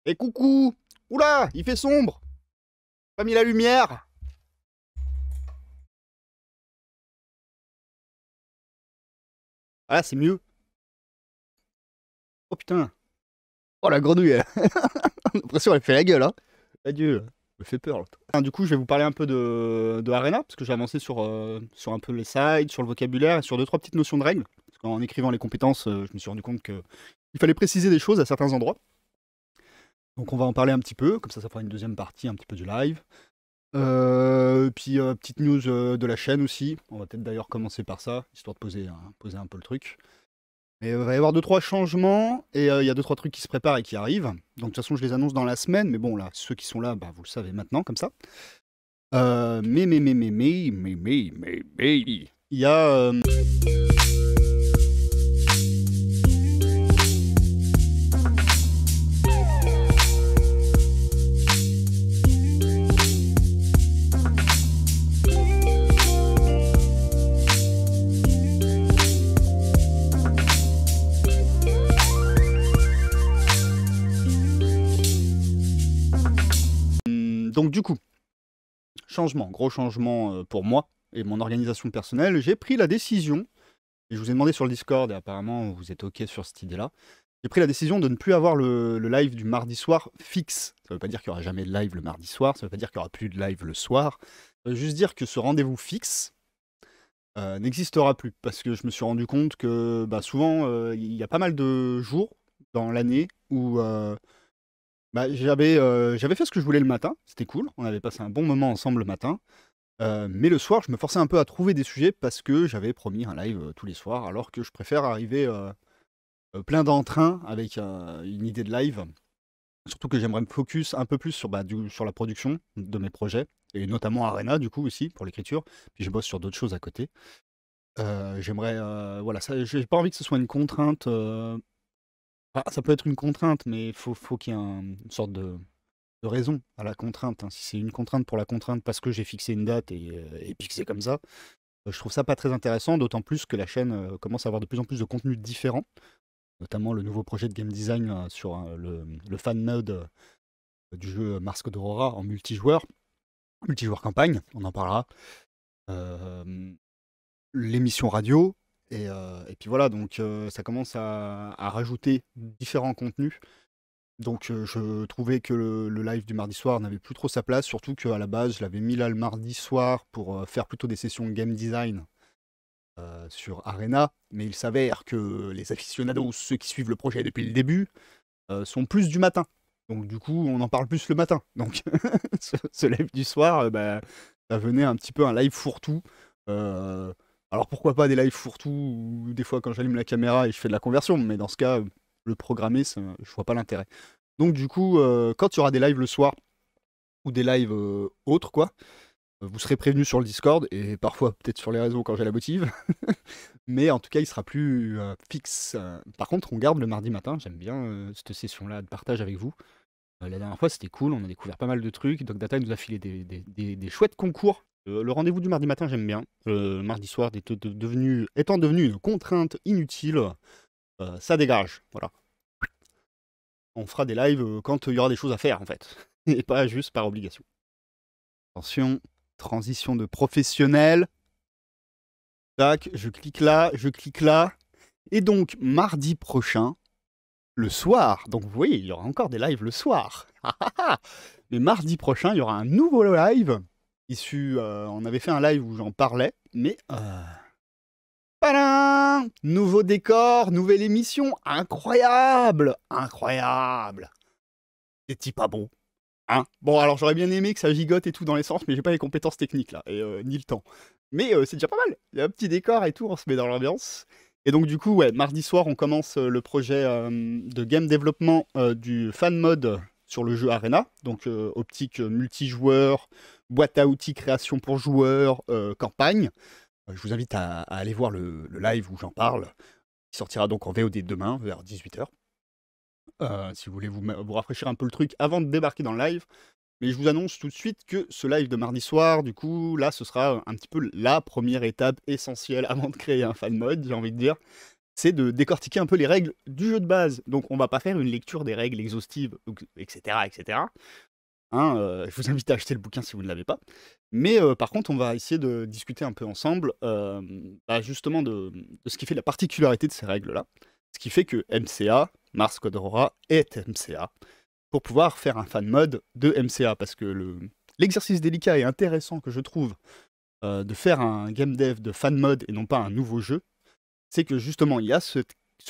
Et coucou! Oula, il fait sombre! Pas mis la lumière! Ah, c'est mieux. Oh putain! Oh la grenouille! J'ai l'impression qu'elle fait la gueule, hein! Adieu! Me fait peur l'autre. Du coup, je vais vous parler un peu de Arena, parce que j'ai avancé sur un peu les sites, sur le vocabulaire et sur 2-3 petites notions de règles. Parce qu'en écrivant les compétences, je me suis rendu compte qu'il fallait préciser des choses à certains endroits. Donc on va en parler un petit peu, comme ça fera une deuxième partie un petit peu du live. Puis petite news de la chaîne aussi. On va peut-être d'ailleurs commencer par ça, histoire de poser un peu le truc. Mais il va y avoir 2-3 changements, et il y a 2-3 trucs qui se préparent et qui arrivent. Donc de toute façon, je les annonce dans la semaine, mais bon, là, ceux qui sont là, bah, vous le savez maintenant, comme ça. Il y a... Donc du coup, gros changement pour moi et mon organisation personnelle. J'ai pris la décision, et je vous ai demandé sur le Discord, et apparemment vous êtes OK sur cette idée-là, j'ai pris la décision de ne plus avoir le live du mardi soir fixe. Ça veut pas dire qu'il y aura jamais de live le mardi soir, ça veut pas dire qu'il y aura plus de live le soir. Ça veut juste dire que ce rendez-vous fixe n'existera plus, parce que je me suis rendu compte que bah, souvent, il y a pas mal de jours dans l'année où bah, j'avais fait ce que je voulais le matin, c'était cool, on avait passé un bon moment ensemble le matin, mais le soir, je me forçais un peu à trouver des sujets parce que j'avais promis un live tous les soirs, alors que je préfère arriver plein d'entrain avec une idée de live. Surtout que j'aimerais me focus un peu plus sur la production de mes projets, et notamment Arena du coup aussi, pour l'écriture. Puis je bosse sur d'autres choses à côté. J'aimerais, voilà, j'ai pas envie que ce soit une contrainte. Ça peut être une contrainte, mais faut qu'il y ait une sorte de raison à la contrainte, hein. Si c'est une contrainte pour la contrainte parce que j'ai fixé une date et puis que c'est comme ça, je trouve ça pas très intéressant, d'autant plus que la chaîne commence à avoir de plus en plus de contenus différents, notamment le nouveau projet de game design sur le fan mode du jeu Mask d'Aurora en multijoueur campagne, on en parlera. L'émission radio, et puis voilà, donc ça commence à rajouter différents contenus. Donc je trouvais que le live du mardi soir n'avait plus trop sa place, surtout qu'à la base, je l'avais mis là le mardi soir pour faire plutôt des sessions game design sur Arena, mais il s'avère que les aficionados, ceux qui suivent le projet depuis le début, sont plus du matin. Donc du coup, on en parle plus le matin. Donc ce live du soir, bah, ça venait un petit peu un live fourre-tout. Alors pourquoi pas des lives fourre-tout, ou des fois quand j'allume la caméra et je fais de la conversion, mais dans ce cas, le programmer, je vois pas l'intérêt. Donc du coup, quand il y aura des lives le soir, ou des lives autres, quoi, vous serez prévenus sur le Discord, et parfois peut-être sur les réseaux quand j'ai la motive. Mais en tout cas, il sera plus fixe. Par contre, on garde le mardi matin, j'aime bien cette session-là de partage avec vous. La dernière fois, c'était cool, on a découvert pas mal de trucs. Doc Data nous a filé des chouettes concours. Le rendez-vous du mardi matin, j'aime bien. Mardi soir, étant devenu une contrainte inutile, ça dégage. Voilà. On fera des lives quand il y aura des choses à faire, en fait. Et pas juste par obligation. Attention, transition de professionnel. Tac, je clique là, je clique là. Et donc, mardi prochain, le soir, donc vous voyez, il y aura encore des lives le soir. Mais mardi prochain, il y aura un nouveau live issu. On avait fait un live où j'en parlais, mais. Padam! Nouveau décor, nouvelle émission, incroyable! Incroyable! C'est-il pas bon? Hein? Bon, alors j'aurais bien aimé que ça gigote et tout dans les sens, mais j'ai pas les compétences techniques là, et ni le temps. Mais c'est déjà pas mal. Il y a un petit décor et tout, on se met dans l'ambiance. Et donc du coup, ouais, mardi soir, on commence le projet de game développement du fan mode sur le jeu Arena. Donc optique multijoueur, boîte à outils création pour joueurs, campagne. Je vous invite à aller voir le live où j'en parle. Il sortira donc en VOD demain, vers 18h. Si vous voulez vous rafraîchir un peu le truc avant de débarquer dans le live. Mais je vous annonce tout de suite que ce live de mardi soir, du coup, là, ce sera un petit peu la première étape essentielle avant de créer un fan mode, j'ai envie de dire. c'est de décortiquer un peu les règles du jeu de base. Donc on va pas faire une lecture des règles exhaustives, etc., etc. Hein, je vous invite à acheter le bouquin si vous ne l'avez pas. Mais par contre, on va essayer de discuter un peu ensemble, justement de ce qui fait la particularité de ces règles-là. Ce qui fait que MCA, Mars Code Aurora, est MCA, pour pouvoir faire un fan mode de MCA. Parce que l'exercice délicat et intéressant que je trouve de faire un game dev de fan mode et non pas un nouveau jeu, c'est que justement, il y a ce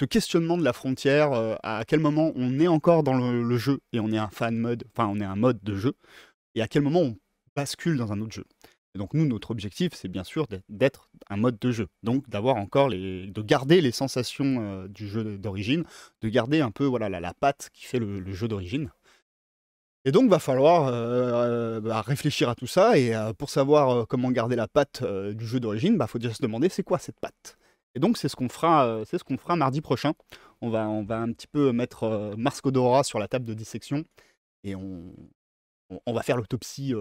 questionnement de la frontière, à quel moment on est encore dans le jeu et on est un fan mode, enfin on est un mode de jeu, et à quel moment on bascule dans un autre jeu. Et donc nous, notre objectif, c'est bien sûr d'être un mode de jeu, donc d'avoir encore de garder les sensations du jeu d'origine, de garder un peu voilà la patte qui fait le jeu d'origine. Et donc va falloir réfléchir à tout ça, et pour savoir comment garder la patte du jeu d'origine, faut déjà se demander c'est quoi cette patte. Et donc c'est ce qu'on fera mardi prochain. On va un petit peu mettre Mars Code Aurora sur la table de dissection, et on va faire l'autopsie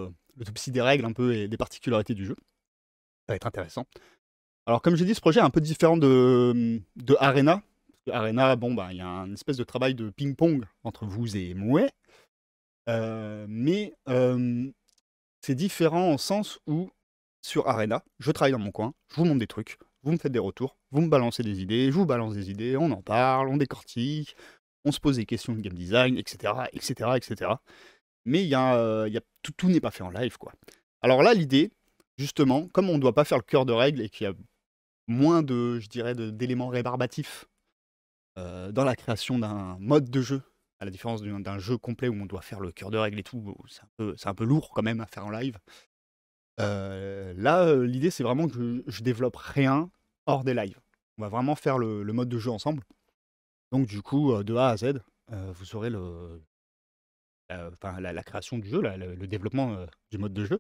des règles un peu et des particularités du jeu. Ça va être intéressant. Alors comme j'ai dit, ce projet est un peu différent de Arena. Parce que Arena, il y a une espèce de travail de ping-pong entre vous et Mouais. Mais c'est différent au sens où, sur Arena, je travaille dans mon coin, je vous montre des trucs, vous me faites des retours, vous me balancez des idées, je vous balance des idées, on en parle, on décortique, on se pose des questions de game design, etc., etc., etc. Mais tout n'est pas fait en live, quoi. Alors là, l'idée, justement, comme on ne doit pas faire le cœur de règle et qu'il y a moins d'éléments rébarbatifs dans la création d'un mode de jeu, à la différence d'un jeu complet où on doit faire le cœur de règle et tout, c'est un peu lourd quand même à faire en live. Là, l'idée, c'est vraiment que je développe rien hors des lives. On va vraiment faire le mode de jeu ensemble. Donc du coup, de A à Z, vous aurez la création du jeu, le développement du mode de jeu.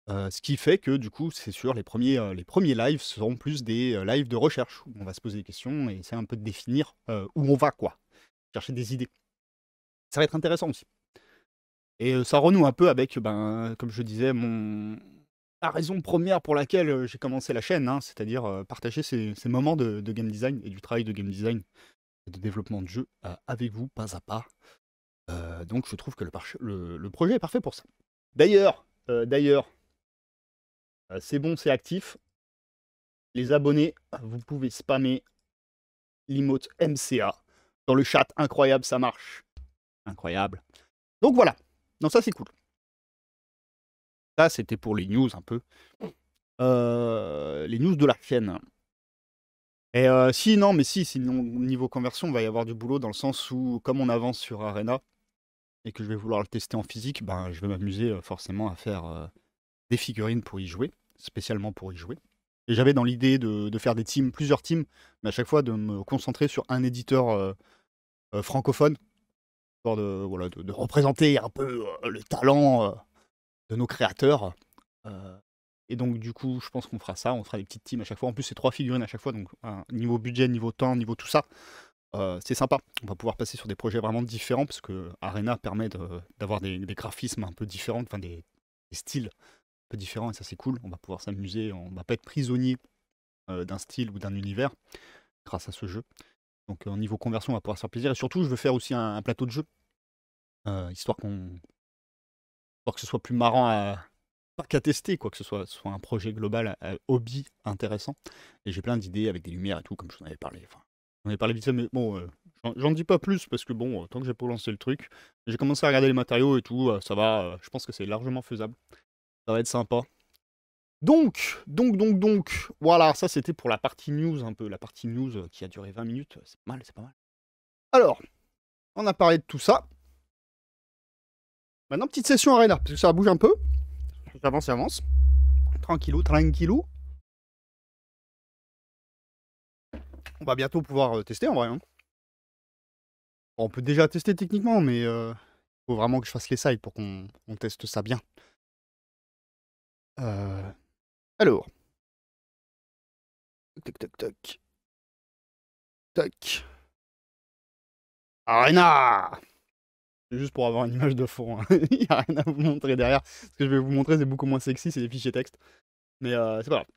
Ce qui fait que du coup, c'est sûr, les premiers lives seront plus des lives de recherche, où on va se poser des questions et essayer un peu de définir où on va, quoi. Chercher des idées. Ça va être intéressant aussi. Et ça renoue un peu avec, comme je disais, la raison première pour laquelle j'ai commencé la chaîne, hein, c'est-à-dire partager ces moments de game design et du travail de game design et de développement de jeu avec vous, pas à pas. Donc je trouve que le projet est parfait pour ça. D'ailleurs, c'est bon, c'est actif. Les abonnés, vous pouvez spammer l'emote MCA dans le chat. Incroyable, ça marche. Incroyable. Donc voilà. Non, ça c'est cool. Ça, c'était pour les news un peu. Les news de la chaîne. Et sinon, niveau conversion, il va y avoir du boulot dans le sens où, comme on avance sur Arena et que je vais vouloir le tester en physique, je vais m'amuser forcément à faire des figurines pour y jouer, spécialement pour y jouer. Et j'avais dans l'idée de faire des teams, plusieurs teams, mais à chaque fois de me concentrer sur un éditeur francophone, histoire de représenter un peu le talent de nos créateurs. Et donc du coup, je pense qu'on fera ça, on fera des petites teams à chaque fois. En plus, c'est 3 figurines à chaque fois, donc niveau budget, niveau temps, niveau tout ça, c'est sympa. On va pouvoir passer sur des projets vraiment différents, parce que Arena permet d'avoir des graphismes un peu différents, enfin des styles un peu différents, et ça c'est cool. On va pouvoir s'amuser, on va pas être prisonnier d'un style ou d'un univers grâce à ce jeu. Donc au niveau conversion, on va pouvoir se faire plaisir. Et surtout, je veux faire aussi un plateau de jeu, histoire que ce soit plus marrant pas qu'à tester, quoi, que ce soit un projet global, hobby intéressant. Et j'ai plein d'idées avec des lumières et tout, comme je vous en avais parlé. Enfin, j'en ai parlé vite fait, mais bon, j'en dis pas plus, parce que bon, tant que j'ai pas lancé le truc, j'ai commencé à regarder les matériaux et tout, ça va, je pense que c'est largement faisable. Ça va être sympa. Donc, voilà, ça c'était pour la partie news, un peu, la partie news qui a duré 20 minutes, c'est pas mal, c'est pas mal. Alors, on a parlé de tout ça. Maintenant, petite session Arena, parce que ça bouge un peu. Ça avance. Tranquillou, tranquillou. On va bientôt pouvoir tester en vrai. Hein. Bon, on peut déjà tester techniquement, mais faut vraiment que je fasse les sites pour qu'on teste ça bien. Alors. Tac, tac, tac. Tac. Arena! C'est juste pour avoir une image de fond. Hein. Il n'y a rien à vous montrer derrière. Ce que je vais vous montrer, c'est beaucoup moins sexy, c'est des fichiers texte. Mais c'est pas grave.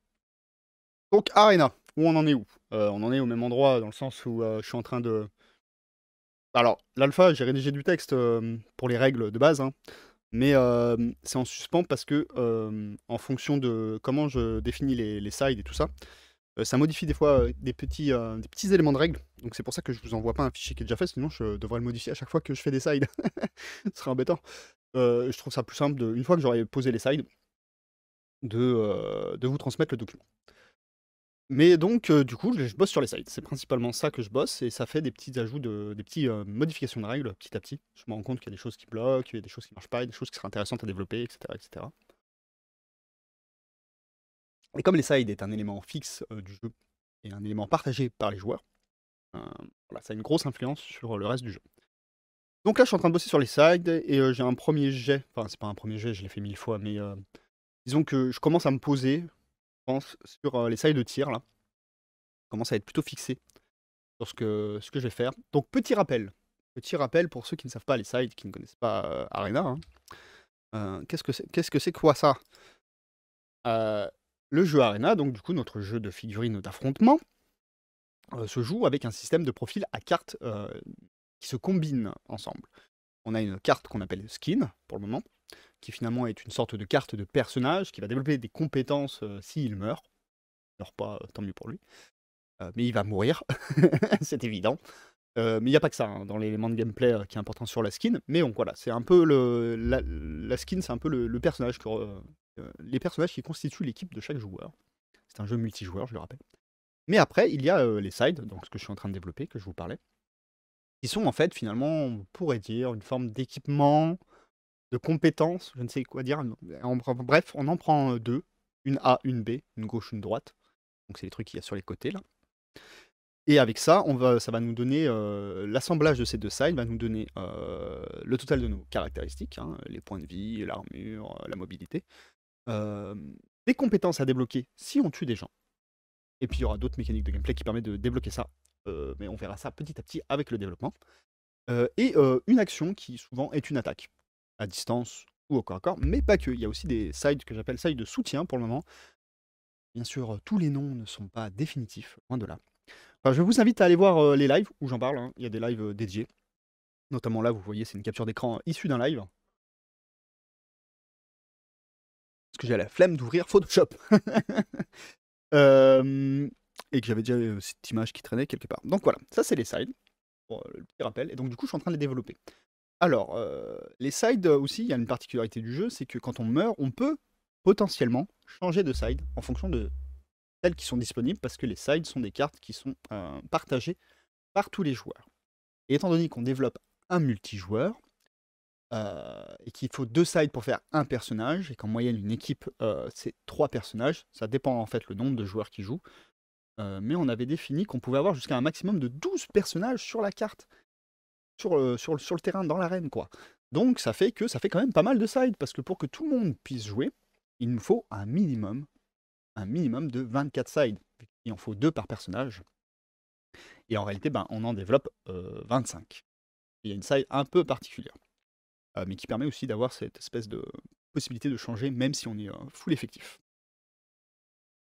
Donc, Arena, où on en est où? On en est au même endroit dans le sens où, je suis en train de alors l'alpha, j'ai rédigé du texte, pour les règles de base, hein, mais c'est en suspens parce que, en fonction de comment je définis les sides et tout ça, ça modifie des fois, des petits éléments de règles. Donc c'est pour ça que je vous envoie pas un fichier qui est déjà fait, sinon je devrais le modifier à chaque fois que je fais des sides. Ce serait embêtant. Je trouve ça plus simple une fois que j'aurai posé les sides, de vous transmettre le document. Mais donc du coup, je bosse sur les sides. C'est principalement ça que je bosse et ça fait des petits ajouts des petits, modifications de règles petit à petit. Je me rends compte qu'il y a des choses qui bloquent, il y a des choses qui marchent pas, il y a des choses qui seraient intéressantes à développer et cetera et cetera. Et comme les sides est un élément fixe, du jeu et un élément partagé par les joueurs, heu, voilà, ça a une grosse influence sur le reste du jeu. Donc là, je suis en train de bosser sur les sides et j'ai un premier jet, enfin c'est pas un premier jet, je l'ai fait 1000 fois, mais disons que je commence à me poser, je pense, sur, les sides de tir là. Je commence à être plutôt fixé sur ce que je vais faire. Donc petit rappel pour ceux qui ne savent pas les sides, qui ne connaissent pas, Arena, hein. Qu'est-ce que c'est quoi ça? Heu, le jeu Arena, donc du coup notre jeu de figurines d'affrontement, se joue avec un système de profil à cartes, qui se combinent ensemble. On a une carte qu'on appelle skin, pour le moment, qui finalement est une sorte de carte de personnage qui va développer des compétences, s'il meurt. Il meurt pas, tant mieux pour lui. Mais il va mourir, c'est évident. Mais il y a pas que ça, hein, dans l'élément de gameplay, qui est important sur la skin. Mais donc voilà, c'est un peu la skin, c'est un peu le personnage les personnages qui constituent l'équipe de chaque joueur. C'est un jeu multijoueur, je le rappelle. Mais après, il y a, les sides, donc ce que je suis en train de développer, que je vous parlais, qui sont en fait, finalement, on pourrait dire, une forme d'équipement, de compétences, je ne sais quoi dire. Bref, on en prend, 2, une A, une B, une gauche, une droite. Donc c'est les trucs qu'il y a sur les côtés là. Et avec ça, ça va nous donner, l'assemblage de ces 2 sides va nous donner, le total de nos caractéristiques, hein, les points de vie, l'armure, la mobilité, des compétences à débloquer si on tue des gens. Et puis il y aura d'autres mécaniques de gameplay qui permettent de débloquer ça, mais on verra ça petit à petit avec le développement. Et une action qui souvent est une attaque, à distance ou au corps à corps, mais pas que. Il y a aussi des sides que j'appelle sides de soutien pour le moment. Bien sûr, tous les noms ne sont pas définitifs, loin de là. Enfin, je vous invite à aller voir, les lives où j'en parle, hein. Il y a des lives, dédiés. Notamment là, vous voyez, c'est une capture d'écran issue d'un live. Parce que j'ai la flemme d'ouvrir Photoshop. Hem et que j'avais déjà, cette image qui traînait quelque part. Donc voilà, ça c'est les sides, pour, le petit rappel et donc du coup, je suis en train de les développer. Alors, les sides, aussi, il y a une particularité du jeu, c'est que quand on meurt, on peut potentiellement changer de side en fonction de celles qui sont disponibles parce que les sides sont des cartes qui sont, partagées par tous les joueurs. Et étant donné qu'on développe un multijoueur, et qu'il faut 2 sides pour faire un personnage et qu'en moyenne une équipe, c'est 3 personnages, ça dépend en fait le nombre de joueurs qui jouent, mais on avait défini qu'on pouvait avoir jusqu'à un maximum de 12 personnages sur la carte, sur le terrain, dans l'arène quoi. Donc ça fait quand même pas mal de sides parce que pour que tout le monde puisse jouer, il nous faut un minimum de 24 sides. Il en faut 2 par personnage et en réalité, ben, on en développe, 25. Il y a une side un peu particulière. Mais qui permet aussi d'avoir cette espèce de possibilité de changer même si on est, full effectif.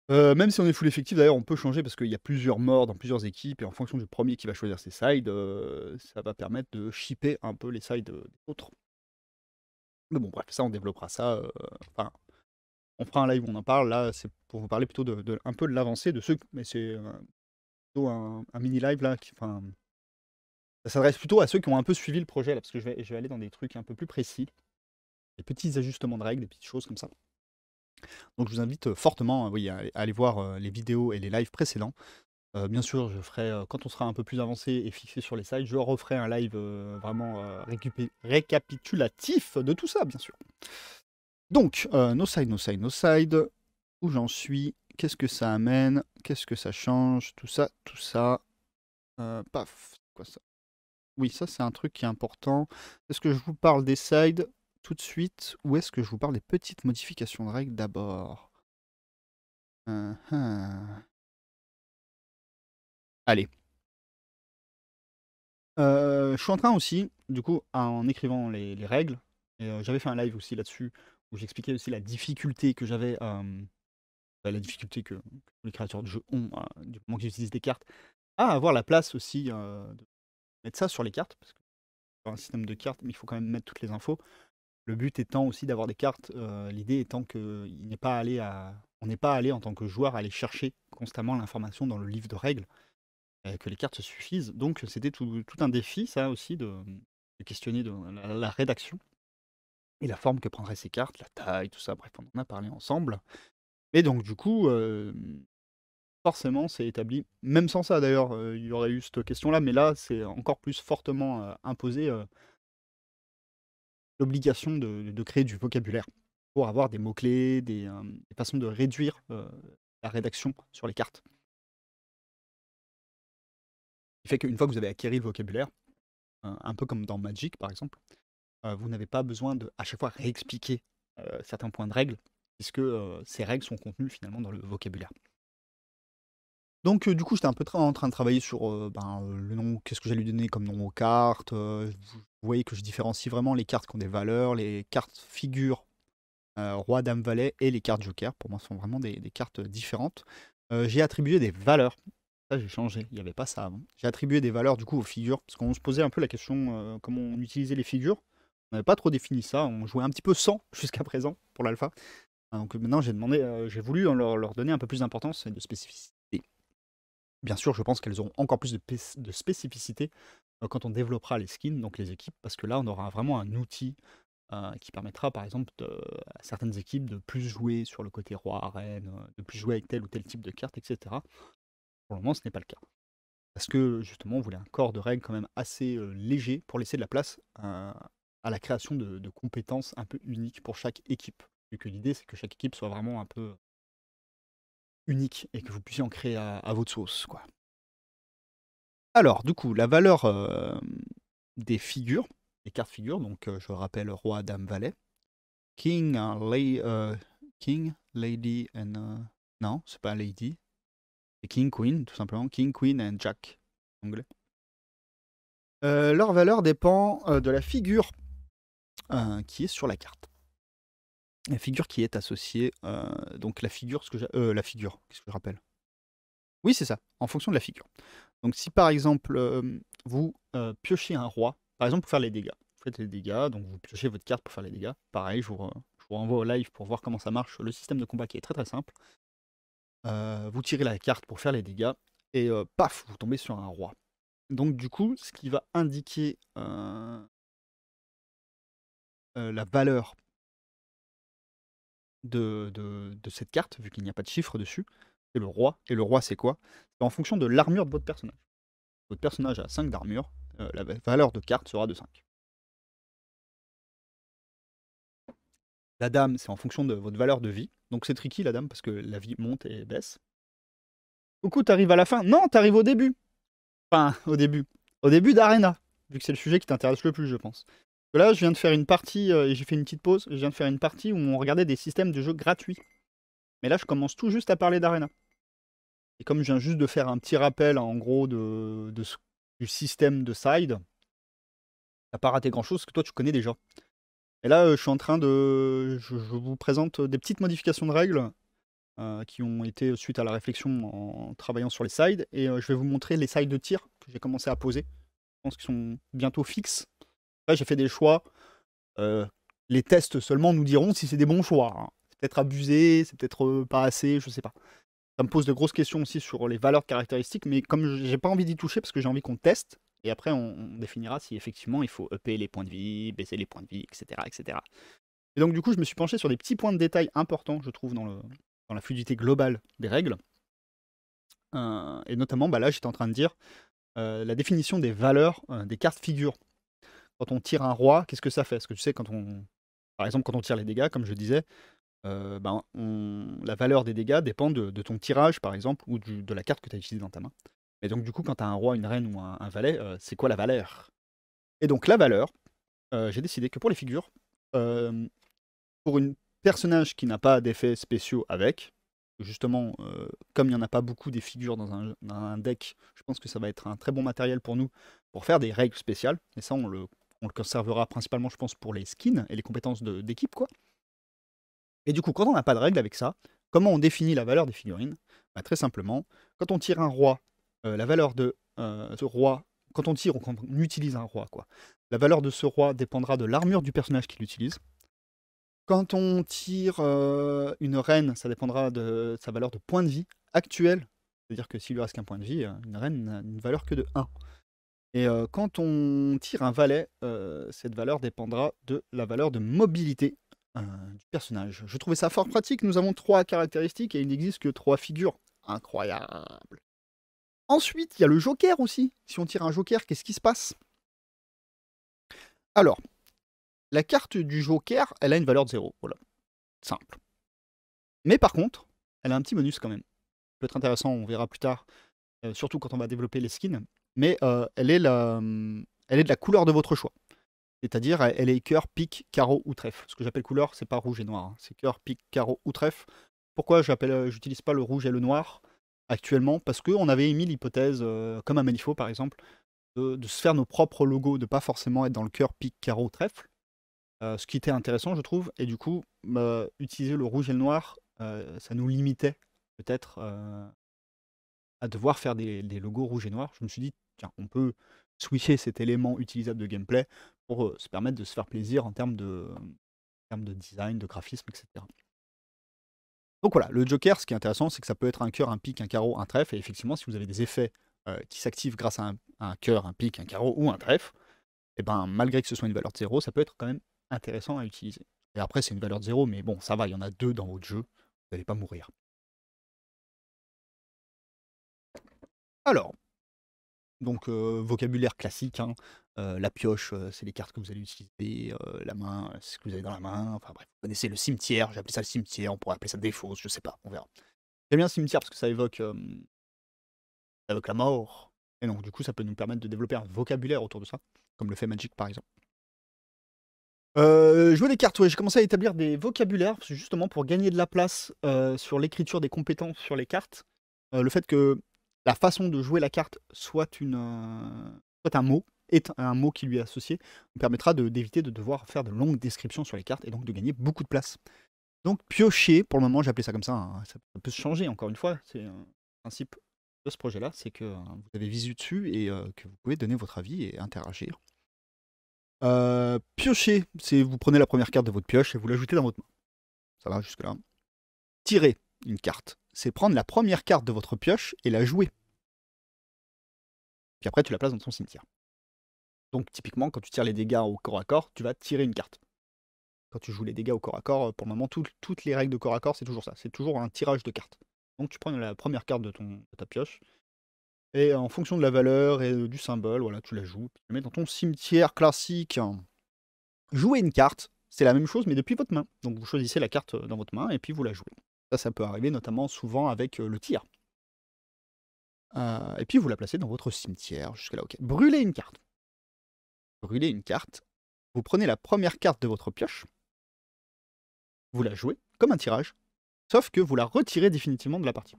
Même si on est full effectif d'ailleurs, on peut changer parce qu'il y a plusieurs morts dans plusieurs équipes et en fonction du premier qui va choisir ses sides, ça va permettre de shipper un peu les sides, des autres. Mais bon bref, ça on développera ça, enfin, on fera un live où on en parle. Là, c'est pour vous parler plutôt de un peu de l'avancée de ceux mais c'est, plutôt un mini live là qui enfin, ça s'adresse plutôt à ceux qui ont un peu suivi le projet là, parce que je vais aller dans des trucs un peu plus précis, des petits ajustements de règles, des petites choses comme ça. Donc je vous invite, fortement, oui, à aller voir, les vidéos et les lives précédents. Bien sûr, je ferai, quand on sera un peu plus avancé et fixé sur les sites, je referai un live, vraiment, récapitulatif de tout ça, bien sûr. Donc, no side, no side, no side. Où j'en suis? Qu'est-ce que ça amène? Qu'est-ce que ça change? Tout ça, tout ça. Paf, c'est quoi ça? Oui, ça, c'est un truc qui est important. Est-ce que je vous parle des sides tout de suite ou est-ce que je vous parle des petites modifications de règles d'abord? Hein, hein. Allez. Je suis en train aussi, du coup, en écrivant les règles et j'avais fait un live aussi là-dessus, où j'expliquais aussi la difficulté que j'avais, la difficulté que les créateurs de jeu ont, du moment qu'ils utilisent des cartes, à avoir la place aussi, de mettre ça sur les cartes, parce que c'est un système de cartes, mais il faut quand même mettre toutes les infos. Le but étant aussi d'avoir des cartes, l'idée étant qu'il n'est pas allé à on n'est pas allé en tant que joueur aller chercher constamment l'information dans le livre de règles, que les cartes se suffisent. Donc c'était tout un défi ça aussi de questionner de la rédaction et la forme que prendraient ces cartes, la taille, tout ça, bref, on en a parlé ensemble. Et donc du coup, forcément c'est établi même sans ça d'ailleurs, il y aurait eu cette question-là, mais là c'est encore plus fortement, imposé, l'obligation de créer du vocabulaire pour avoir des mots-clés, des façons de réduire, la rédaction sur les cartes. Ce qui fait qu'une fois que vous avez acquéri le vocabulaire, un peu comme dans Magic par exemple, vous n'avez pas besoin de à chaque fois réexpliquer, certains points de règles puisque, ces règles sont contenues finalement dans le vocabulaire. Donc, du coup, j'étais un peu en train de travailler sur, le nom, qu'est-ce que j'allais lui donner comme nom aux cartes, vous voyez que je différencie vraiment les cartes qui ont des valeurs, les cartes figures, roi, dame, valet et les cartes joker. Pour moi, ce sont vraiment des cartes différentes. J'ai attribué des valeurs. Ça, j'ai changé, il n'y avait pas ça avant. J'ai attribué des valeurs, du coup, aux figures, parce qu'on se posait un peu la question, comment on utilisait les figures. On n'avait pas trop défini ça, on jouait un petit peu sans jusqu'à présent pour l'alpha. Donc maintenant, j'ai voulu leur donner un peu plus d'importance et de spécificité. Bien sûr, je pense qu'elles auront encore plus de spécificité, quand on développera les skins, donc les équipes, parce que là, on aura vraiment un outil, qui permettra, par exemple, à certaines équipes de plus jouer sur le côté roi, reine, de plus jouer avec tel ou tel type de carte, et cetera. Pour le moment, ce n'est pas le cas. Parce que, justement, on voulait un corps de règles quand même assez, léger pour laisser de la place à la création de compétences un peu uniques pour chaque équipe. Vu que l'idée, c'est que chaque équipe soit vraiment un peu unique et que vous puissiez en créer à votre sauce, quoi. Alors, du coup, la valeur, des figures, des cartes figures, donc je rappelle roi, dame, valet, king, king, lady and non, c'est pas lady, c'est king, queen, tout simplement, king, queen and jack, en anglais. Leur valeur dépend, de la figure, qui est sur la carte. La figure qui est associée, donc la figure, la figure, qu'est-ce que je rappelle? Oui, c'est ça, en fonction de la figure. Donc si par exemple, vous, piochez un roi, par exemple pour faire les dégâts. Vous faites les dégâts, donc vous piochez votre carte pour faire les dégâts. Pareil, je vous renvoie au live pour voir comment ça marche, le système de combat qui est très, très simple. Vous tirez la carte pour faire les dégâts et paf, vous tombez sur un roi. Donc du coup, ce qui va indiquer, la valeur de cette carte, vu qu'il n'y a pas de chiffre dessus, c'est le roi. Et le roi, c'est quoi? C'est en fonction de l'armure de votre personnage. Votre personnage a 5 d'armure, la valeur de carte sera de 5. La dame, c'est en fonction de votre valeur de vie. Donc c'est tricky la dame parce que la vie monte et baisse. Coucou, t'arrives à la fin? Non, t'arrives au début. Enfin, au début. Au début d'Arena, vu que c'est le sujet qui t'intéresse le plus, je pense. Là, je viens de faire une partie, et j'ai fait une petite pause, je viens de faire une partie où on regardait des systèmes de jeu gratuits. Mais là, je commence tout juste à parler d'Arena. Et comme je viens juste de faire un petit rappel, en gros, du système de side, t'as pas raté grand-chose, que toi, tu connais déjà. Et là, je suis en train de... Je vous présente des petites modifications de règles qui ont été suite à la réflexion en travaillant sur les sides. Et je vais vous montrer les sides de tir que j'ai commencé à poser. Je pense qu'ils sont bientôt fixes. Là, j'ai fait des choix. Les tests seulement nous diront si c'est des bons choix, hein. C'est peut-être abusé, c'est peut-être pas assez, je sais pas. Ça me pose de grosses questions aussi sur les valeurs de caractéristiques, mais comme j'ai pas envie d'y toucher parce que j'ai envie qu'on teste, et après on définira si effectivement il faut upper les points de vie, baisser les points de vie, etc., etc. Et donc du coup, je me suis penché sur des petits points de détail importants, je trouve, dans la fluidité globale des règles. Et notamment, bah là, j'étais en train de dire la définition des valeurs des cartes figures. Quand on tire un roi, qu'est-ce que ça fait? Parce que tu sais, par exemple, quand on tire les dégâts, comme je disais, la valeur des dégâts dépend de ton tirage, par exemple, ou de la carte que tu as utilisée dans ta main. Et donc, du coup, quand tu as un roi, une reine ou un valet, c'est quoi la valeur? Et donc, la valeur, j'ai décidé que pour les figures, pour un personnage qui n'a pas d'effets spéciaux avec, justement, comme il n'y en a pas beaucoup des figures dans un deck, je pense que ça va être un très bon matériel pour nous pour faire des règles spéciales. Et ça, on le conservera principalement, je pense, pour les skins et les compétences d'équipe, quoi. Et du coup, quand on n'a pas de règles avec ça, Comment on définit la valeur des figurines? Bah, très simplement, quand on tire un roi, la valeur de ce roi, quand on tire ou quand on utilise un roi, quoi, la valeur de ce roi dépendra de l'armure du personnage qui l'utilise. Quand on tire une reine, ça dépendra de sa valeur de points de vie actuel. C'est-à-dire que s'il lui reste qu'un point de vie, une reine n'a une valeur que de 1. Et quand on tire un valet, cette valeur dépendra de la valeur de mobilité du personnage. Je trouvais ça fort pratique. Nous avons 3 caractéristiques et il n'existe que 3 figures. Incroyable. Ensuite, il y a le joker aussi. Si on tire un joker, qu'est-ce qui se passe? Alors, la carte du joker, elle a une valeur de 0. Voilà, simple. Mais par contre, elle a un petit bonus quand même. Ça peut être intéressant, on verra plus tard, surtout quand on va développer les skins. Mais elle est de la couleur de votre choix. C'est-à-dire, elle est cœur, pique, carreau ou trèfle. Ce que j'appelle couleur, c'est pas rouge et noir, hein. C'est cœur, pique, carreau ou trèfle. Pourquoi j'utilise pas le rouge et le noir actuellement? Parce qu'on avait émis l'hypothèse, comme à Malifaux par exemple, de se faire nos propres logos, de pas forcément être dans le cœur, pique, carreau, trèfle. Ce qui était intéressant, je trouve. Et du coup, utiliser le rouge et le noir, ça nous limitait peut-être à devoir faire des logos rouges et noirs. Je me suis dit, tiens, on peut switcher cet élément utilisable de gameplay pour se permettre de se faire plaisir en termes de design, de graphisme, etc. Donc voilà, le Joker, ce qui est intéressant, c'est que ça peut être un cœur, un pique, un carreau, un trèfle. Et effectivement, si vous avez des effets qui s'activent grâce à un cœur, un pique, un carreau ou un trèfle, et ben malgré que ce soit une valeur de 0, ça peut être quand même intéressant à utiliser. Et après, c'est une valeur de 0, mais bon, ça va, il y en a 2 dans votre jeu, vous n'allez pas mourir. Alors, donc vocabulaire classique, hein, la pioche, c'est les cartes que vous allez utiliser, la main, c'est ce que vous avez dans la main, enfin bref, vous connaissez le cimetière, j'ai appelé ça le cimetière, on pourrait appeler ça défausse, je sais pas, on verra. J'aime bien le cimetière parce que ça évoque la mort, et donc du coup, ça peut nous permettre de développer un vocabulaire autour de ça, comme le fait Magic par exemple. Jouer des cartes, ouais, j'ai commencé à établir des vocabulaires, parce que justement pour gagner de la place, sur l'écriture des compétences sur les cartes, le fait que la façon de jouer la carte soit un mot qui lui est associé, nous permettra d'éviter de devoir faire de longues descriptions sur les cartes et donc de gagner beaucoup de place. Donc piocher, pour le moment j'ai appelé ça comme ça, hein, ça peut se changer encore une fois, c'est un principe de ce projet-là, c'est que, vous avez visu dessus et que vous pouvez donner votre avis et interagir. Piocher, c'est vous prenez la première carte de votre pioche et vous l'ajoutez dans votre main. Ça va jusque-là? Tirer une carte, c'est prendre la première carte de votre pioche et la jouer. Puis après, tu la places dans ton cimetière. Donc typiquement, quand tu tires les dégâts au corps à corps, tu vas tirer une carte. Quand tu joues les dégâts au corps à corps, pour le moment, toutes les règles de corps à corps, c'est toujours ça. C'est toujours un tirage de cartes. Donc tu prends la première carte de ta pioche, et en fonction de la valeur et du symbole, voilà, tu la joues, puis tu la mets dans ton cimetière classique. Jouer une carte, c'est la même chose, mais depuis votre main. Donc vous choisissez la carte dans votre main et puis vous la jouez. Ça peut arriver notamment souvent avec le tir. Et puis vous la placez dans votre cimetière, jusque là, ok. Brûler une carte. Brûler une carte, vous prenez la première carte de votre pioche, vous la jouez comme un tirage, sauf que vous la retirez définitivement de la partie.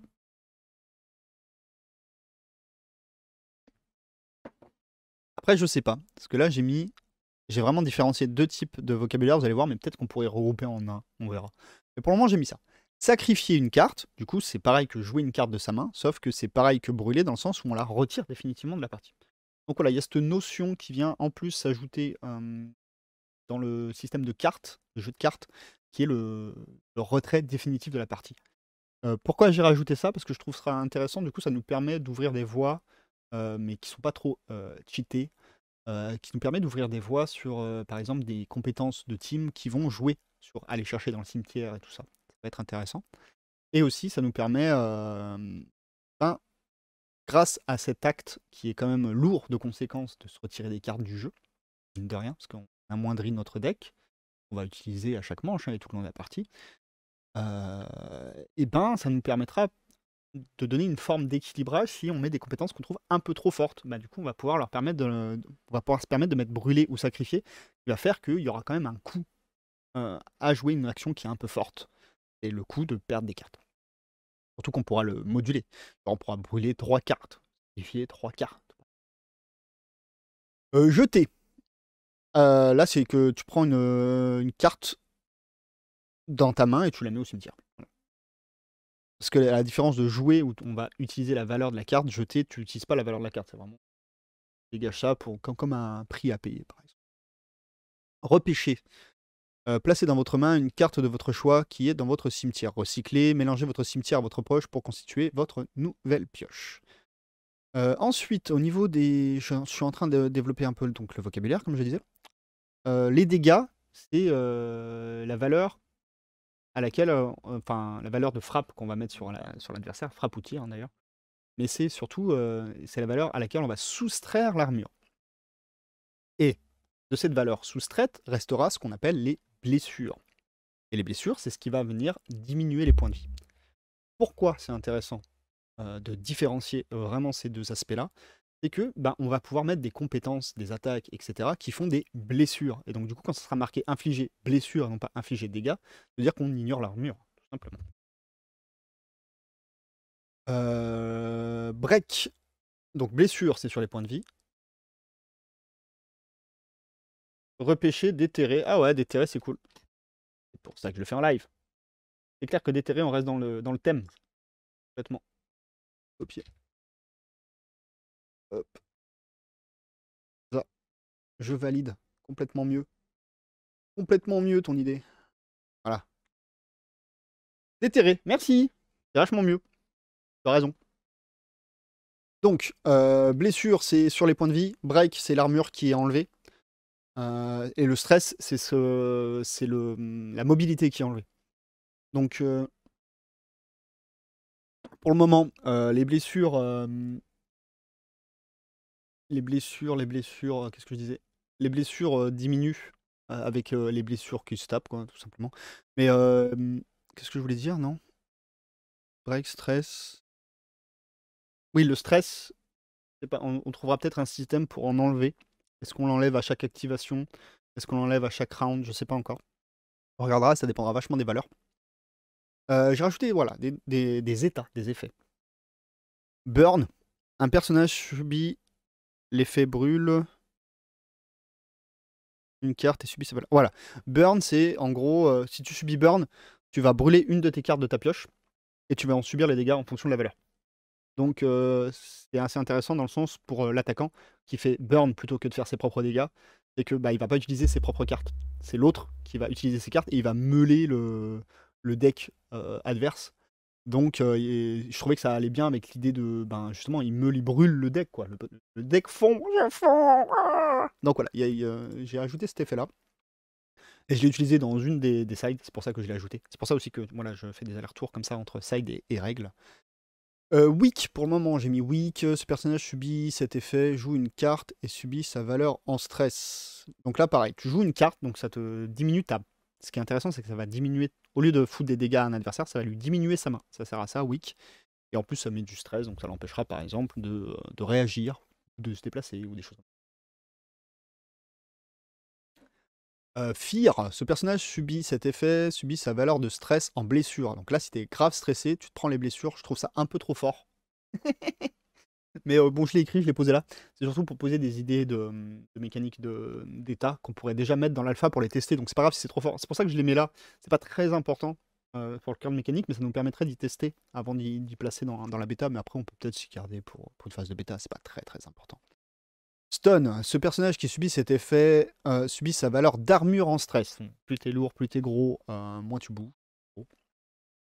Après, je sais pas, parce que là j'ai vraiment différencié 2 types de vocabulaire, vous allez voir, mais peut-être qu'on pourrait regrouper en un, on verra. Mais pour le moment, j'ai mis ça. Sacrifier une carte, du coup, c'est pareil que jouer une carte de sa main, sauf que c'est pareil que brûler dans le sens où on la retire définitivement de la partie. Donc voilà, il y a cette notion qui vient en plus s'ajouter dans le système de cartes, de jeu de cartes, qui est le retrait définitif de la partie. Pourquoi j'ai rajouté ça? Parce que je trouve ça intéressant, du coup, ça nous permet d'ouvrir des voies, mais qui sont pas trop cheatées, qui nous permet d'ouvrir des voies sur, par exemple, des compétences de team qui vont jouer sur aller chercher dans le cimetière et tout ça. Ça va être intéressant. Et aussi, ça nous permet, ben, grâce à cet acte qui est quand même lourd de conséquences de se retirer des cartes du jeu, mine de rien, parce qu'on amoindrit notre deck, on va utiliser à chaque manche, hein, et tout le long de la partie, et ben, ça nous permettra de donner une forme d'équilibrage si on met des compétences qu'on trouve un peu trop fortes. Bah, du coup, on va pouvoir on va pouvoir se permettre de mettre brûler ou sacrifier, qui va faire qu'il y aura quand même un coût à jouer une action qui est un peu forte, et le coût de perdre des cartes. Surtout qu'on pourra le moduler. On pourra brûler 3 cartes, sacrifier 3 cartes. Jeter. Là, c'est que tu prends une carte dans ta main et tu la mets au cimetière. Voilà. Parce que à la différence de jouer où on va utiliser la valeur de la carte, jeter, tu n'utilises pas la valeur de la carte. C'est vraiment dégage ça pour, comme un prix à payer, par exemple. Repêcher. Placez dans votre main une carte de votre choix qui est dans votre cimetière. Recyclez, mélangez votre cimetière à votre poche pour constituer votre nouvelle pioche. Ensuite, au niveau des... Je suis en train de développer un peu donc, le vocabulaire, comme je disais. Les dégâts, c'est la valeur à laquelle... enfin, la valeur de frappe qu'on va mettre sur l'adversaire, frappe ou tir, hein, d'ailleurs. Mais c'est surtout c'est la valeur à laquelle on va soustraire l'armure. Et de cette valeur soustraite restera ce qu'on appelle les blessures. Et les blessures, c'est ce qui va venir diminuer les points de vie. Pourquoi c'est intéressant de différencier vraiment ces deux aspects-là? C'est que on va pouvoir mettre des compétences, des attaques, etc., qui font des blessures. Et donc, du coup, quand ça sera marqué infliger blessure et non pas infliger dégâts, ça veut dire qu'on ignore l'armure, tout simplement. Break. Donc, blessure, c'est sur les points de vie. Repêcher, déterrer. Ah ouais, déterrer, c'est cool. C'est pour ça que je le fais en live. C'est clair que déterrer, on reste dans le thème. Complètement. Copier. Hop. Ça. Je valide. Complètement mieux. Complètement mieux ton idée. Voilà. Déterrer. Merci. C'est vachement mieux. Tu as raison. Donc, blessure, c'est sur les points de vie. Break, c'est l'armure qui est enlevée. Et le stress, c'est la mobilité qui est enlevée. Donc, pour le moment, les blessures, qu'est-ce que je disais? Les blessures diminuent avec les blessures qui se tapent, quoi, tout simplement. Mais qu'est-ce que je voulais dire, non? Break, stress. Oui, le stress, pas, on trouvera peut-être un système pour en enlever. Est-ce qu'on l'enlève à chaque activation? Est-ce qu'on l'enlève à chaque round? Je sais pas encore. On regardera, ça dépendra vachement des valeurs. J'ai rajouté voilà, des états, des effets. Burn, un personnage subit l'effet brûle une carte et subit sa valeur. Voilà. Burn, c'est en gros, si tu subis Burn, tu vas brûler une de tes cartes de ta pioche et tu vas en subir les dégâts en fonction de la valeur. Donc c'est assez intéressant dans le sens pour l'attaquant qui fait Burn plutôt que de faire ses propres dégâts, c'est que il va pas utiliser ses propres cartes. C'est l'autre qui va utiliser ses cartes et il va meuler le deck adverse. Donc je trouvais que ça allait bien avec l'idée de justement il brûle le deck quoi. Le deck fond, je fonds. Donc voilà, j'ai ajouté cet effet là. Et je l'ai utilisé dans une des sides, c'est pour ça que je l'ai ajouté. C'est pour ça aussi que voilà, je fais des allers-retours comme ça entre side et règles. Weak, pour le moment, j'ai mis weak. Ce personnage subit cet effet, joue une carte et subit sa valeur en stress. Donc là, pareil, tu joues une carte, donc ça te diminue ta. Ce qui est intéressant, c'est que ça va diminuer. Au lieu de foutre des dégâts à un adversaire, ça va lui diminuer sa main. Ça sert à ça, weak. Et en plus, ça met du stress, donc ça l'empêchera par exemple de réagir, de se déplacer ou des choses comme ça. Fear, ce personnage subit cet effet, subit sa valeur de stress en blessure. Donc là, si t'es grave stressé, tu te prends les blessures. Je trouve ça un peu trop fort. Mais bon, je l'ai écrit, je l'ai posé là. C'est surtout pour poser des idées de mécanique d'état qu'on pourrait déjà mettre dans l'alpha pour les tester. Donc c'est pas grave si c'est trop fort. C'est pour ça que je les mets là. C'est pas très important pour le cœur de mécanique, mais ça nous permettrait d'y tester avant d'y placer dans la bêta. Mais après, on peut peut-être s'y garder pour une phase de bêta. C'est pas très très important. Stun, ce personnage qui subit cet effet subit sa valeur d'armure en stress. Plus t'es lourd, plus t'es gros, moins tu bouges,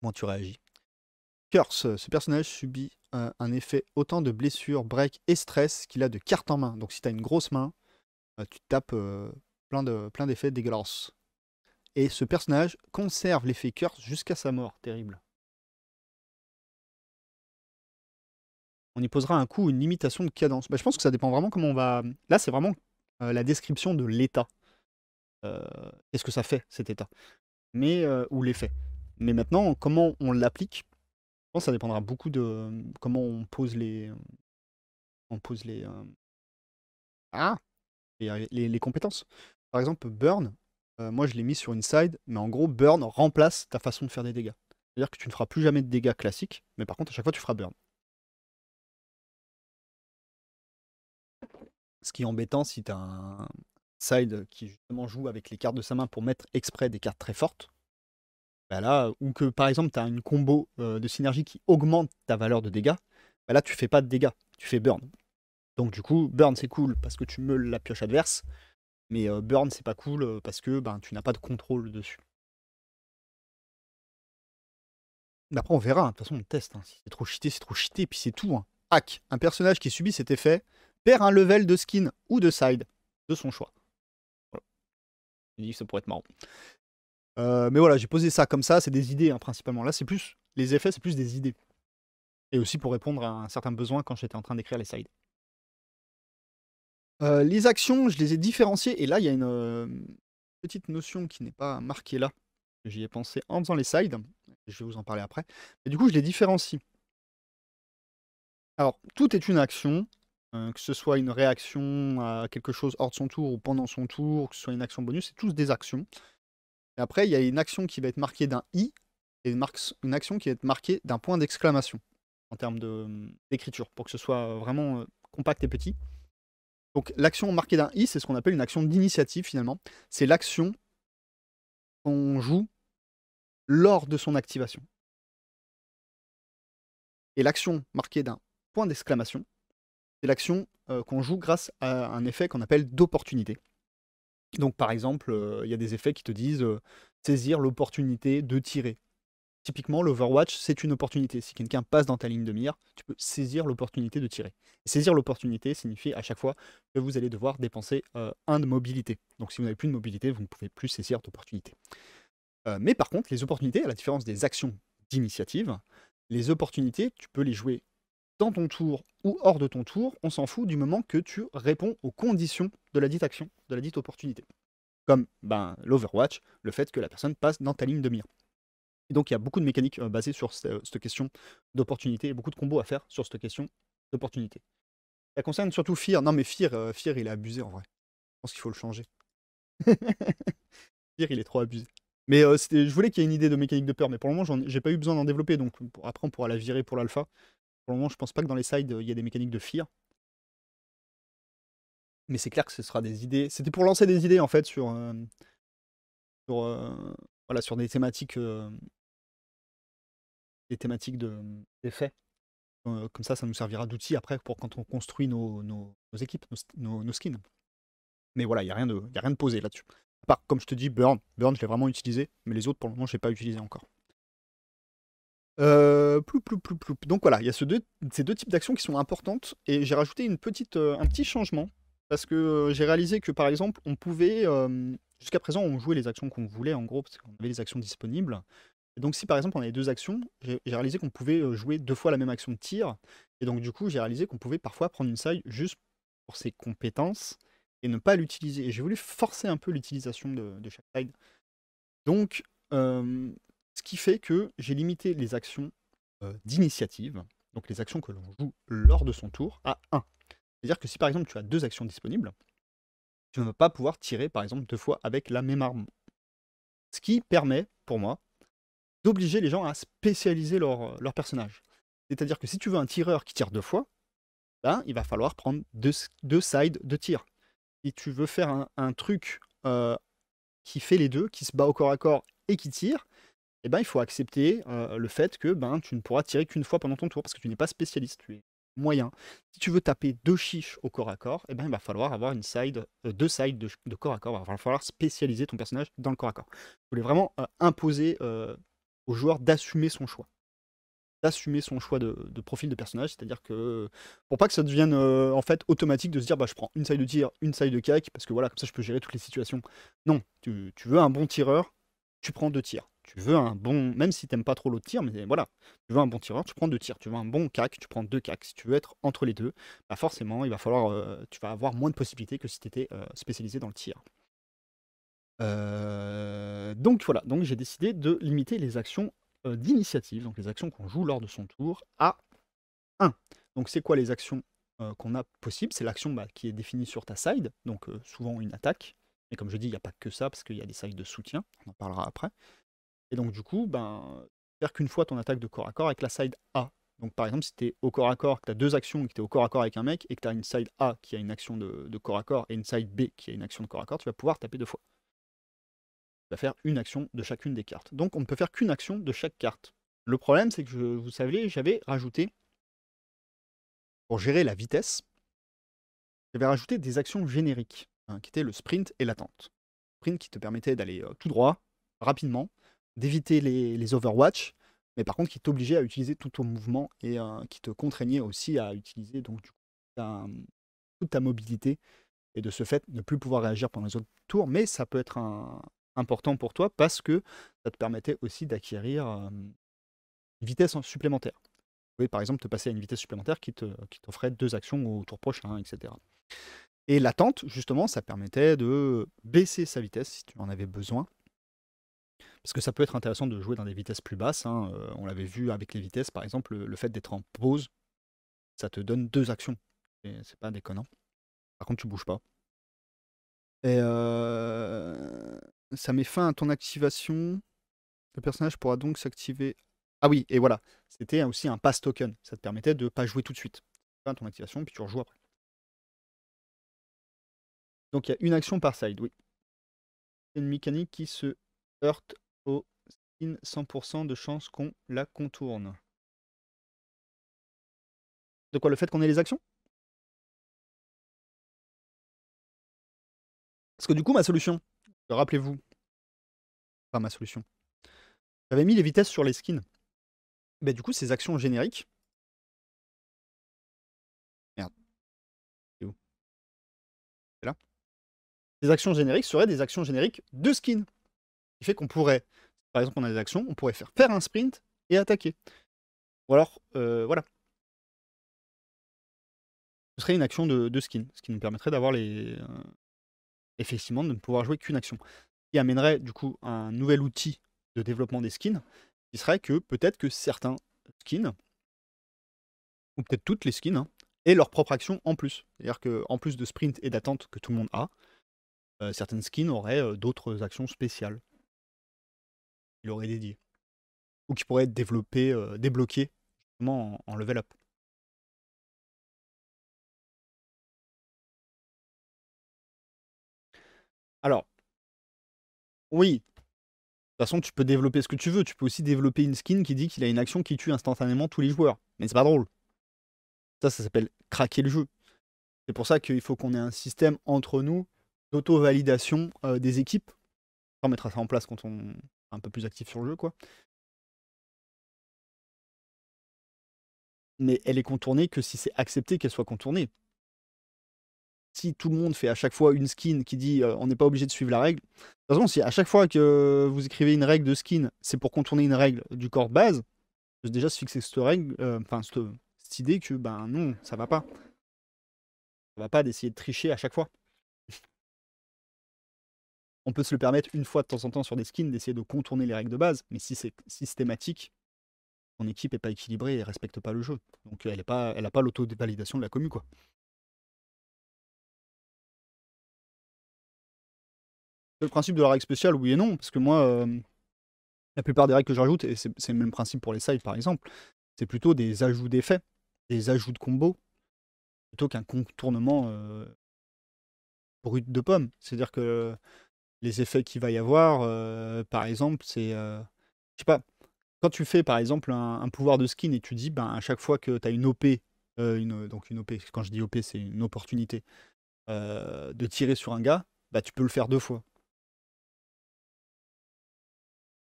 moins tu réagis. Curse, ce personnage subit un effet autant de blessures, break et stress qu'il a de cartes en main. Donc si tu as une grosse main, tu tapes plein d'effets dégueulasses. Et ce personnage conserve l'effet Curse jusqu'à sa mort. Terrible. On y posera un coup une limitation de cadence. Je pense que ça dépend vraiment comment on va... Là, c'est vraiment la description de l'état. Qu'est-ce que ça fait, cet état? Mais, ou l'effet. Mais maintenant, comment on l'applique, je pense que ça dépendra beaucoup de comment on pose les... Ah les compétences. Par exemple, Burn, moi je l'ai mis sur une side, mais en gros, Burn remplace ta façon de faire des dégâts. C'est-à-dire que tu ne feras plus jamais de dégâts classiques, mais par contre, à chaque fois, tu feras Burn. Ce qui est embêtant si tu as un side qui justement joue avec les cartes de sa main pour mettre exprès des cartes très fortes. Bah là, ou que par exemple, tu as une combo de synergie qui augmente ta valeur de dégâts, bah là, tu fais pas de dégâts, tu fais burn. Donc du coup, burn c'est cool parce que tu meules la pioche adverse, mais burn c'est pas cool parce que ben, tu n'as pas de contrôle dessus. Mais après, on verra, hein, de toute façon, on teste. Hein. Si c'est trop cheaté, puis c'est tout. Hein. Hack, un personnage qui subit cet effet perd un level de skin ou de side de son choix. Voilà. Je dis que ça pourrait être marrant. Mais voilà, j'ai posé ça comme ça, c'est des idées hein, principalement. Là, c'est plus. Les effets, c'est plus des idées. Et aussi pour répondre à un certain besoin quand j'étais en train d'écrire les sides. Les actions, je les ai différenciées, et là, il y a une petite notion qui n'est pas marquée là. J'y ai pensé en faisant les sides. Je vais vous en parler après. Et du coup, je les différencie. Alors, tout est une action, que ce soit une réaction à quelque chose hors de son tour ou pendant son tour, que ce soit une action bonus, c'est tous des actions. Et après, il y a une action qui va être marquée d'un i et une action qui va être marquée d'un point d'exclamation en termes d'écriture, pour que ce soit vraiment compact et petit. Donc, l'action marquée d'un i, c'est ce qu'on appelle une action d'initiative finalement. C'est l'action qu'on joue lors de son activation. Et l'action marquée d'un point d'exclamation, c'est l'action qu'on joue grâce à un effet qu'on appelle d'opportunité. Donc par exemple, il y a des effets qui te disent saisir l'opportunité de tirer. Typiquement, l'Overwatch, c'est une opportunité. Si quelqu'un passe dans ta ligne de mire, tu peux saisir l'opportunité de tirer. Et saisir l'opportunité signifie à chaque fois que vous allez devoir dépenser 1 de mobilité. Donc si vous n'avez plus de mobilité, vous ne pouvez plus saisir d'opportunité. Mais par contre, les opportunités, à la différence des actions d'initiative, les opportunités, tu peux les jouer dans ton tour ou hors de ton tour, on s'en fout du moment que tu réponds aux conditions de la dite action, de la dite opportunité. Comme ben, l'Overwatch, le fait que la personne passe dans ta ligne de mire. Et donc il y a beaucoup de mécaniques basées sur cette question d'opportunité et beaucoup de combos à faire sur cette question d'opportunité. Ça concerne surtout Fear. Non mais Fear il est abusé en vrai. Je pense qu'il faut le changer. Fear il est trop abusé. Mais je voulais qu'il y ait une idée de mécanique de peur, mais pour le moment j'ai pas eu besoin d'en développer, donc après on pourra la virer pour l'alpha. Pour le moment je pense pas que dans les sides il y a des mécaniques de Fear. Mais c'est clair que ce sera des idées. C'était pour lancer des idées en fait sur, voilà, sur des thématiques d'effets. Comme ça nous servira d'outil après pour quand on construit nos équipes, nos skins. Mais voilà, il n'y a rien de posé là-dessus. À part, comme je te dis, Burn. Burn, je l'ai vraiment utilisé, mais les autres, pour le moment, je l'ai pas utilisé encore. Ploup. Donc voilà, il y a ces deux types d'actions qui sont importantes, et j'ai rajouté un petit changement, parce que j'ai réalisé que par exemple, on pouvait, jusqu'à présent, on jouait les actions qu'on voulait en gros, parce qu'on avait les actions disponibles. Et donc si par exemple on avait deux actions, j'ai réalisé qu'on pouvait jouer 2 fois la même action de tir, et donc du coup j'ai réalisé qu'on pouvait parfois prendre une side juste pour ses compétences, et ne pas l'utiliser. Et j'ai voulu forcer un peu l'utilisation de chaque side. Donc, ce qui fait que j'ai limité les actions d'initiative, donc les actions que l'on joue lors de son tour, à 1. C'est-à-dire que si par exemple tu as 2 actions disponibles, tu ne vas pas pouvoir tirer par exemple 2 fois avec la même arme. Ce qui permet, pour moi, d'obliger les gens à spécialiser leur personnage. C'est-à-dire que si tu veux un tireur qui tire 2 fois, ben, il va falloir prendre deux sides de tir. Si tu veux faire un truc qui fait les deux, qui se bat au corps à corps et qui tire, eh ben, il faut accepter le fait que ben, tu ne pourras tirer qu'une fois pendant ton tour, parce que tu n'es pas spécialiste, tu es moyen. Si tu veux taper 2 chiches au corps à corps, eh ben, il va falloir avoir deux sides de corps à corps, il va falloir spécialiser ton personnage dans le corps à corps. Je voulais vraiment imposer au joueur d'assumer son choix. D'assumer son choix de profil de personnage, c'est-à-dire que pour pas que ça devienne en fait automatique de se dire bah je prends une side de tir, une side de cac, parce que voilà, comme ça je peux gérer toutes les situations. Non, tu veux un bon tireur, tu prends 2 tirs. Tu veux un bon, même si t'aimes pas trop l'autre tir, mais voilà, tu veux un bon tireur, tu prends 2 tirs. Tu veux un bon cac, tu prends 2 cacs. Si tu veux être entre les deux, bah forcément il va falloir, tu vas avoir moins de possibilités que si tu étais spécialisé dans le tir. Donc voilà, donc j'ai décidé de limiter les actions d'initiative, donc les actions qu'on joue lors de son tour, à 1. Donc c'est quoi les actions qu'on a possibles? C'est l'action bah, qui est définie sur ta side, donc souvent une attaque. Et comme je dis, il n'y a pas que ça, parce qu'il y a des sides de soutien, on en parlera après. Et donc du coup, ben, faire qu'une fois ton attaque de corps à corps avec la side A. Donc par exemple, si tu es au corps à corps, que tu as 2 actions et que tu es au corps à corps avec un mec, et que tu as une side A qui a une action de corps à corps et une side B qui a une action de corps à corps, tu vas pouvoir taper 2 fois. vas faire une action de chacune des cartes. Donc on ne peut faire qu'une action de chaque carte. Le problème, c'est que vous savez, j'avais rajouté, pour gérer la vitesse, j'avais rajouté des actions génériques, hein, qui étaient le sprint et l'attente. Sprint qui te permettait d'aller tout droit, rapidement, d'éviter les overwatch, mais par contre qui t'obligeait à utiliser tout ton mouvement et qui te contraignait aussi à utiliser donc, du coup, toute ta mobilité et de ce fait ne plus pouvoir réagir pendant les autres tours, mais ça peut être important pour toi parce que ça te permettait aussi d'acquérir une vitesse supplémentaire. Vous pouvez par exemple te passer à une vitesse supplémentaire qui t'offrait 2 actions au tour prochain, etc. Et l'attente, justement, ça permettait de baisser sa vitesse si tu en avais besoin. Parce que ça peut être intéressant de jouer dans des vitesses plus basses, hein. On l'avait vu avec les vitesses, par exemple, le fait d'être en pause, ça te donne 2 actions. C'est pas déconnant. Par contre, tu bouges pas. Et ça met fin à ton activation. Le personnage pourra donc s'activer. Ah oui, et voilà. C'était aussi un pass token. Ça te permettait de pas jouer tout de suite. Fin à ton activation, puis tu rejoues après. Donc il y a une action par side, oui. C'est une mécanique qui se heurte au skin, 100% de chance qu'on la contourne. De quoi, le fait qu'on ait les actions? Parce que du coup, ma solution, rappelez-vous, pas ma solution, j'avais mis les vitesses sur les skins. Bah, du coup, ces actions génériques. Merde. C'est où? C'est là. Ces actions génériques seraient des actions génériques de skins. Ce qui fait qu'on pourrait, par exemple, on a des actions, on pourrait faire un sprint et attaquer. Ou alors, voilà. Ce serait une action de skin, ce qui nous permettrait d'avoir les. Effectivement, de ne pouvoir jouer qu'une action. Ce qui amènerait du coup un nouvel outil de développement des skins, qui serait que peut-être que certains skins, ou peut-être toutes les skins, hein, aient leur propre action en plus. C'est-à-dire qu'en plus de sprint et d'attente que tout le monde a, certaines skins auraient d'autres actions spéciales. Il aurait dédié. Ou qui pourraient être développées, débloquées justement en level up. Alors, oui, de toute façon, tu peux développer ce que tu veux. Tu peux aussi développer une skin qui dit qu'il a une action qui tue instantanément tous les joueurs. Mais c'est pas drôle. Ça s'appelle craquer le jeu. C'est pour ça qu'il faut qu'on ait un système entre nous d'auto-validation des équipes. On mettra ça en place quand on est un peu plus actif sur le jeu, quoi. Mais elle est contournée que si c'est accepté qu'elle soit contournée. Si tout le monde fait à chaque fois une skin qui dit on n'est pas obligé de suivre la règle, de toute façon, si à chaque fois que vous écrivez une règle de skin, c'est pour contourner une règle du corps de base, faut déjà se fixer cette règle, enfin cette idée que ben non, ça va pas. Ça va pas d'essayer de tricher à chaque fois. On peut se le permettre une fois de temps en temps sur des skins d'essayer de contourner les règles de base, mais si c'est systématique, ton équipe est pas équilibrée et respecte pas le jeu. Donc elle a pas l'auto-validation de la commu, quoi. Le principe de la règle spéciale, oui et non, parce que moi, la plupart des règles que je rajoute, et c'est le même principe pour les sides par exemple, c'est plutôt des ajouts d'effets, des ajouts de combos, plutôt qu'un contournement brut de pomme. C'est-à-dire que les effets qu'il va y avoir, par exemple, c'est. Je sais pas, quand tu fais par exemple un pouvoir de skin et tu dis, ben, à chaque fois que tu as une OP, donc une OP, quand je dis OP, c'est une opportunité de tirer sur un gars, bah, tu peux le faire 2 fois.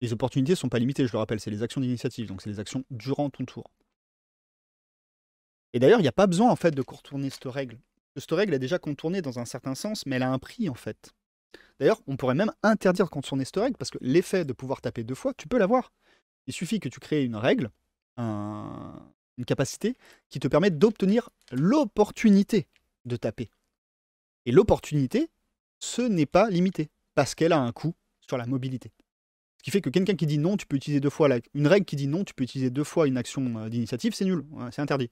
Les opportunités sont pas limitées, je le rappelle, c'est les actions d'initiative, donc c'est les actions durant ton tour. Et d'ailleurs, il n'y a pas besoin en fait de contourner cette règle. Cette règle est déjà contournée dans un certain sens, mais elle a un prix en fait. D'ailleurs, on pourrait même interdire de contourner cette règle parce que l'effet de pouvoir taper 2 fois, tu peux l'avoir. Il suffit que tu crées une règle, une capacité qui te permet d'obtenir l'opportunité de taper. Et l'opportunité, ce n'est pas limité parce qu'elle a un coût sur la mobilité. Ce qui fait que quelqu'un qui dit non, tu peux utiliser 2 fois une règle qui dit non, tu peux utiliser 2 fois une action d'initiative, c'est nul, c'est interdit.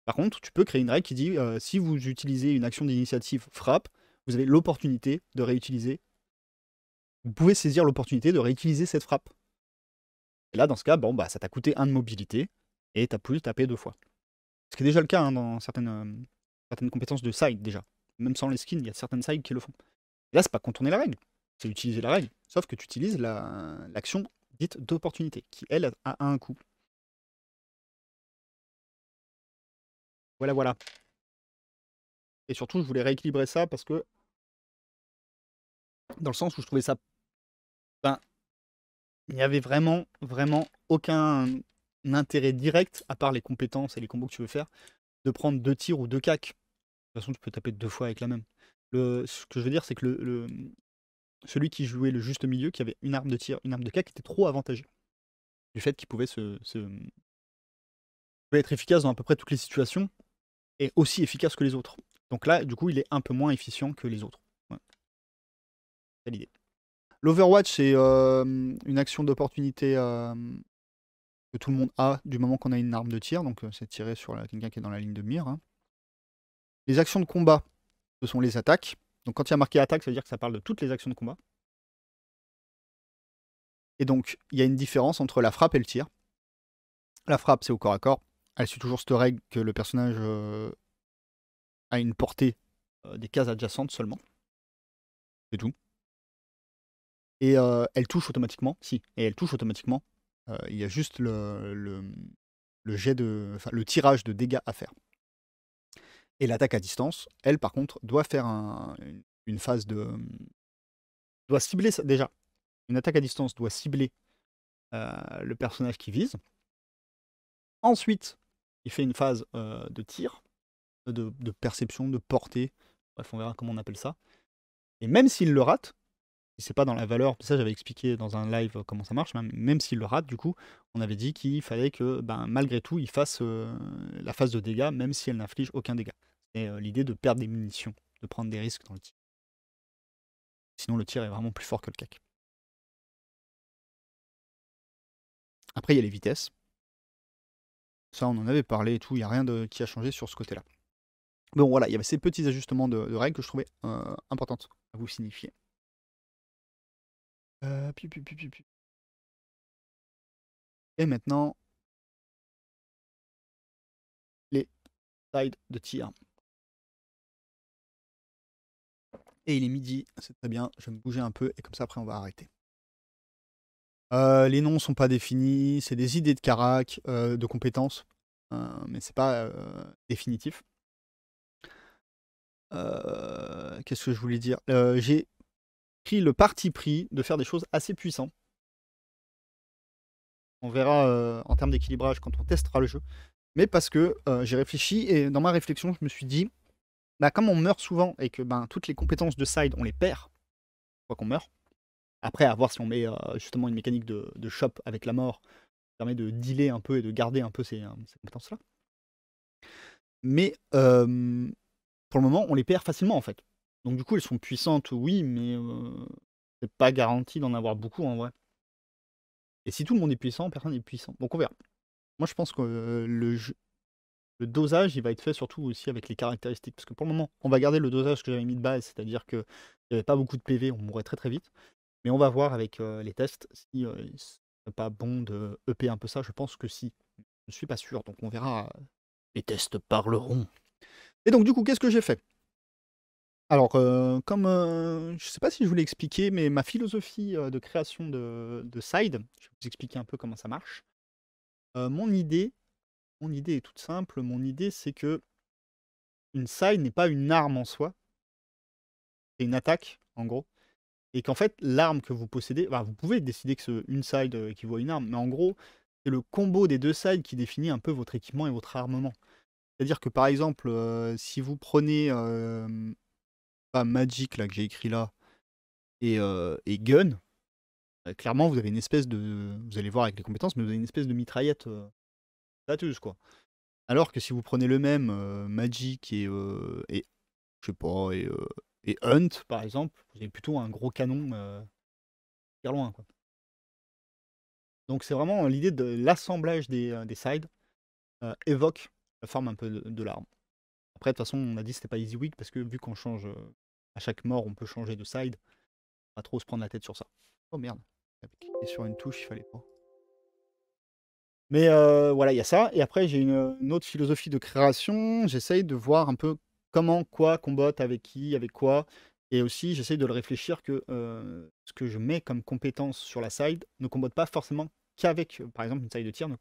Par contre, tu peux créer une règle qui dit si vous utilisez une action d'initiative frappe, vous avez l'opportunité de réutiliser. Vous pouvez saisir l'opportunité de réutiliser cette frappe. Et là, dans ce cas, bon, bah, ça t'a coûté 1 de mobilité et t'as pu taper 2 fois. Ce qui est déjà le cas hein, dans certaines compétences de side déjà. Même sans les skins, il y a certaines sides qui le font. Et là, c'est pas contourner la règle, c'est utiliser la règle. sauf que tu utilises l'action dite d'opportunité, qui elle a un coût. Voilà, voilà. Et surtout, je voulais rééquilibrer ça parce que, dans le sens où je trouvais ça, ben, il n'y avait vraiment, vraiment aucun intérêt direct, à part les compétences et les combos que tu veux faire, de prendre 2 tirs ou 2 cacs. De toute façon, tu peux taper 2 fois avec la même. Ce que je veux dire, c'est que celui qui jouait le juste milieu, qui avait une arme de tir, une arme de cac, était trop avantagé. Du fait qu'il pouvait pouvait être efficace dans à peu près toutes les situations, et aussi efficace que les autres. Donc là, du coup, il est un peu moins efficient que les autres. Ouais. C'est l'idée. L'Overwatch, c'est une action d'opportunité que tout le monde a du moment qu'on a une arme de tir, donc c'est tirer sur quelqu'un qui est dans la ligne de mire. Hein. Les actions de combat, ce sont les attaques. Donc quand il y a marqué attaque, ça veut dire que ça parle de toutes les actions de combat. Et donc, il y a une différence entre la frappe et le tir. La frappe, c'est au corps à corps. Elle suit toujours cette règle que le personnage a une portée des cases adjacentes seulement. C'est tout. Et elle touche automatiquement. Si, et elle touche automatiquement. Il y a juste le jet enfin, le tirage de dégâts à faire. Et l'attaque à distance, elle, par contre, doit faire une phase de. Doit cibler ça. Déjà, une attaque à distance doit cibler le personnage qui vise. Ensuite, il fait une phase de tir, de perception, de portée. Bref, on verra comment on appelle ça. Et même s'il le rate, si c'est pas dans la valeur, ça j'avais expliqué dans un live comment ça marche, même s'il le rate, du coup, on avait dit qu'il fallait que, malgré tout, il fasse la phase de dégâts, même si elle n'inflige aucun dégât. C'est l'idée de perdre des munitions, de prendre des risques dans le tir. Sinon, le tir est vraiment plus fort que le cac. Après, il y a les vitesses. Ça, on en avait parlé et tout, il n'y a rien qui a changé sur ce côté-là. Bon, voilà, il y avait ces petits ajustements de règles que je trouvais importantes à vous signifier. Et maintenant, les sides de tir. Et il est midi, c'est très bien, je vais me bouger un peu et comme ça après on va arrêter. Les noms sont pas définis, c'est des idées de carac, de compétences, mais c'est pas définitif. Qu'est-ce que je voulais dire? J'ai pris le parti pris de faire des choses assez puissantes. On verra en termes d'équilibrage quand on testera le jeu. Mais parce que j'ai réfléchi et dans ma réflexion, je me suis dit, comme on meurt souvent et que toutes les compétences de side, on les perd, quoi qu'on meurt. Après, à voir si on met justement une mécanique de shop avec la mort, qui permet de dealer un peu et de garder un peu ces compétences-là. Mais pour le moment, on les perd facilement en fait. Donc du coup, elles sont puissantes, oui, mais c'est pas garanti d'en avoir beaucoup en vrai. Et si tout le monde est puissant, personne n'est puissant. Donc on verra. Moi, je pense que le dosage, il va être fait surtout aussi avec les caractéristiques. Parce que pour le moment, on va garder le dosage que j'avais mis de base, c'est-à-dire qu'il n'y avait pas beaucoup de PV, on mourrait très très vite. Mais on va voir avec les tests si c'est pas bon de EP un peu ça. Je pense que si. Je suis pas sûr, donc on verra. Les tests parleront. Et donc du coup, qu'est-ce que j'ai fait? Alors, comme je sais pas si je vous l'ai expliqué, mais ma philosophie de création de side, je vais vous expliquer un peu comment ça marche. Mon idée est toute simple. Mon idée, c'est que une side n'est pas une arme en soi, c'est une attaque, en gros. Et qu'en fait, l'arme que vous possédez, vous pouvez décider que une side équivaut à une arme, mais en gros, c'est le combo des deux sides qui définit un peu votre équipement et votre armement. C'est-à-dire que par exemple, si vous prenez Magic là que j'ai écrit là et Gun, clairement vous avez une espèce de, vous allez voir avec les compétences, mais vous avez une espèce de mitraillette batteuse quoi. Alors que si vous prenez le même Magic et je sais pas et Hunt par exemple, vous avez plutôt un gros canon hyper loin quoi. Donc c'est vraiment l'idée de l'assemblage des sides évoque la forme un peu de l'arme. Après, de toute façon, on a dit que c'était pas easy weak parce que vu qu'on change à chaque mort, on peut changer de side. Pas trop se prendre la tête sur ça. Oh merde, j'avais cliqué sur une touche, il fallait pas. Mais voilà, il y a ça. Et après, j'ai une autre philosophie de création. J'essaye de voir un peu comment, quoi, combattre avec qui, avec quoi. Et aussi, j'essaye de le réfléchir que ce que je mets comme compétence sur la side ne combote pas forcément qu'avec, par exemple, une side de tir ne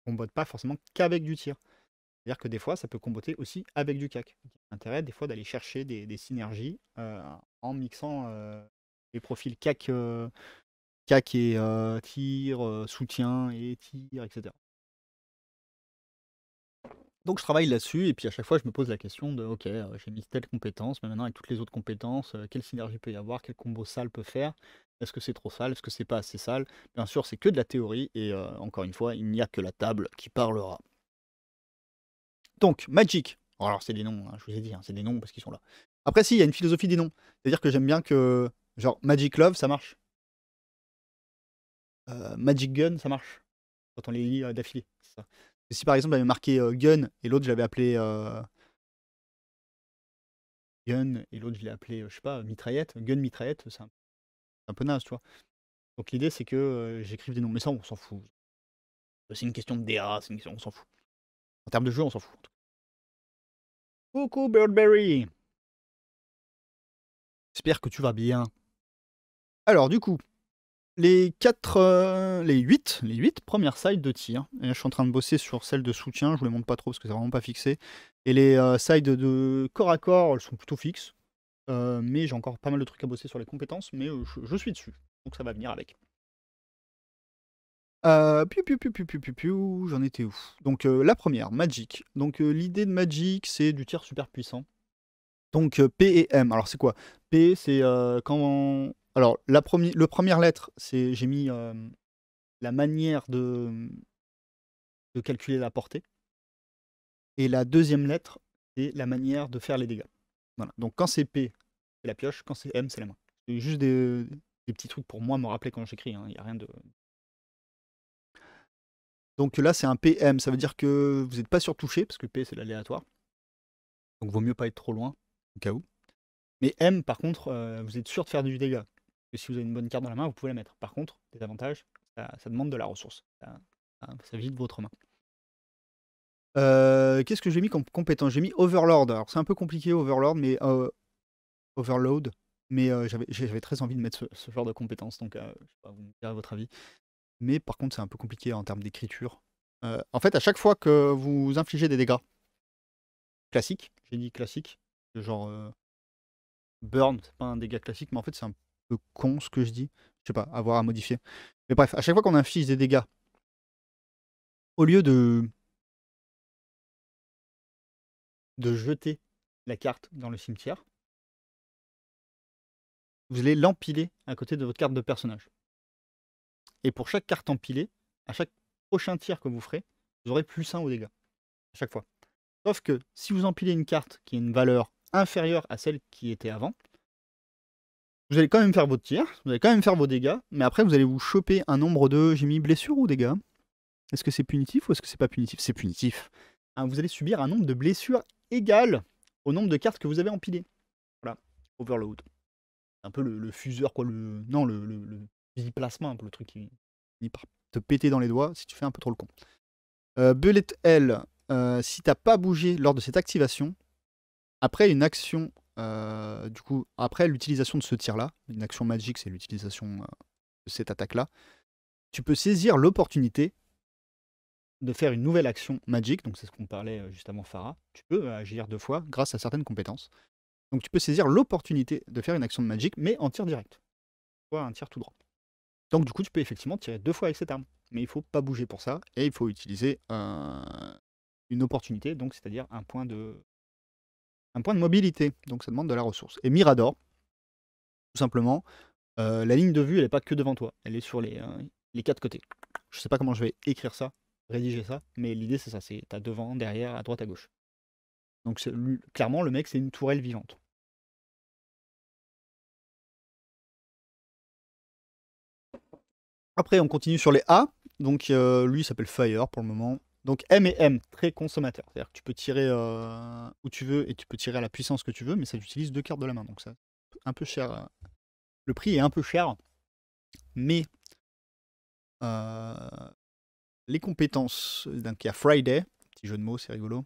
combote pas forcément qu'avec du tir. C'est-à-dire que des fois, ça peut comboter aussi avec du CAC. Il y a intérêt des fois d'aller chercher des synergies en mixant les profils CAC et tir, soutien et tir, etc. Donc je travaille là-dessus et puis à chaque fois je me pose la question de OK, j'ai mis telle compétence, mais maintenant avec toutes les autres compétences, quelle synergie peut y avoir? Quel combo sale peut faire? Est-ce que c'est trop sale? Est-ce que c'est pas assez sale? Bien sûr, c'est que de la théorie et encore une fois, il n'y a que la table qui parlera. Donc Magic, alors c'est des noms, hein, je vous ai dit, hein, c'est des noms parce qu'ils sont là. Après si, il y a une philosophie des noms. C'est-à-dire que j'aime bien que genre Magic Love, ça marche. Magic Gun, ça marche. Quand on les lit, d'affilée, c'est ça. Et si par exemple, j'avais marqué, Gun et l'autre je l'avais appelé, Gun et l'autre je l'ai appelé, je sais pas, mitraillette, Gun mitraillette, c'est un peu naze, tu vois? Donc l'idée c'est que, j'écrive des noms, mais ça on s'en fout. C'est une question de DA, c'est une question on s'en fout. En termes de jeu, on s'en fout. Coucou Birdberry! J'espère que tu vas bien. Alors du coup, les 8 premières sides de tir. Et là, je suis en train de bosser sur celle de soutien, je vous les montre pas trop parce que c'est vraiment pas fixé. Et les sides de corps à corps, elles sont plutôt fixes. Mais j'ai encore pas mal de trucs à bosser sur les compétences, mais je suis dessus. Donc ça va venir avec. Piou, j'en étais où? Donc la première, Magic. Donc l'idée de Magic, c'est du tir super puissant. Donc P et M. Alors c'est quoi? P, c'est quand... Alors le première lettre, c'est j'ai mis la manière de calculer la portée. Et la deuxième lettre, c'est la manière de faire les dégâts. Voilà. Donc quand c'est P, c'est la pioche, quand c'est M, c'est la main. C'est juste des petits trucs pour moi me rappeler quand j'écris, hein. Il n'y a rien de... Donc là, c'est un PM, ça veut dire que vous n'êtes pas surtouché, parce que P, c'est l'aléatoire. Donc vaut mieux pas être trop loin, au cas où. Mais M, par contre, vous êtes sûr de faire du dégât. Parce que si vous avez une bonne carte dans la main, vous pouvez la mettre. Par contre, des avantages, ça demande de la ressource. Ça vide votre main. Qu'est-ce que j'ai mis comme compétence? J'ai mis Overlord. Alors c'est un peu compliqué, Overlord, mais... Overload. Mais j'avais très envie de mettre ce genre de compétence, donc je sais pas, vous me direz votre avis. Mais par contre, c'est un peu compliqué en termes d'écriture. En fait, à chaque fois que vous infligez des dégâts classiques, j'ai dit classique, genre burn, c'est pas un dégât classique, mais en fait, c'est un peu con ce que je dis. Je sais pas, avoir à modifier. Mais bref, à chaque fois qu'on inflige des dégâts, au lieu de jeter la carte dans le cimetière, vous allez l'empiler à côté de votre carte de personnage. Et pour chaque carte empilée, à chaque prochain tir que vous ferez, vous aurez +1 aux dégâts. À chaque fois. Sauf que si vous empilez une carte qui a une valeur inférieure à celle qui était avant, vous allez quand même faire votre tir, vous allez quand même faire vos dégâts, mais après vous allez vous choper un nombre de... J'ai mis blessure ou dégâts? Est-ce que c'est punitif ou est-ce que c'est pas punitif? C'est punitif. Hein, vous allez subir un nombre de blessures égal au nombre de cartes que vous avez empilées. Voilà, overload. C'est un peu le fuseur, quoi. Non, le plasma, un peu le truc qui finit par te péter dans les doigts si tu fais un peu trop le con. Bullet L, si t'as pas bougé lors de cette activation, après une action, du coup, après l'utilisation de ce tir-là, une action magique, c'est l'utilisation de cette attaque-là, tu peux saisir l'opportunité de faire une nouvelle action magique, donc c'est ce qu'on parlait juste avant Farah. Tu peux agir 2 fois grâce à certaines compétences. Donc tu peux saisir l'opportunité de faire une action de magique, mais en tir direct. Soit un tir tout droit. Donc du coup, tu peux effectivement tirer 2 fois avec cette arme. Mais il faut pas bouger pour ça, et il faut utiliser une opportunité, donc c'est-à-dire un point de mobilité. Donc ça demande de la ressource. Et Mirador, tout simplement, la ligne de vue, elle n'est pas que devant toi, elle est sur les 4 côtés. Je sais pas comment je vais écrire ça, rédiger ça, mais l'idée c'est ça, c'est t'as devant, derrière, à droite, à gauche. Donc clairement, le mec, c'est une tourelle vivante. Après, on continue sur les A. Donc lui, il s'appelle Fire pour le moment. Donc M et M, très consommateur. C'est-à-dire que tu peux tirer où tu veux et tu peux tirer à la puissance que tu veux, mais ça utilise 2 cartes de la main. Donc ça, un peu cher. Le prix est un peu cher, mais les compétences. Donc il y a Friday, petit jeu de mots, c'est rigolo.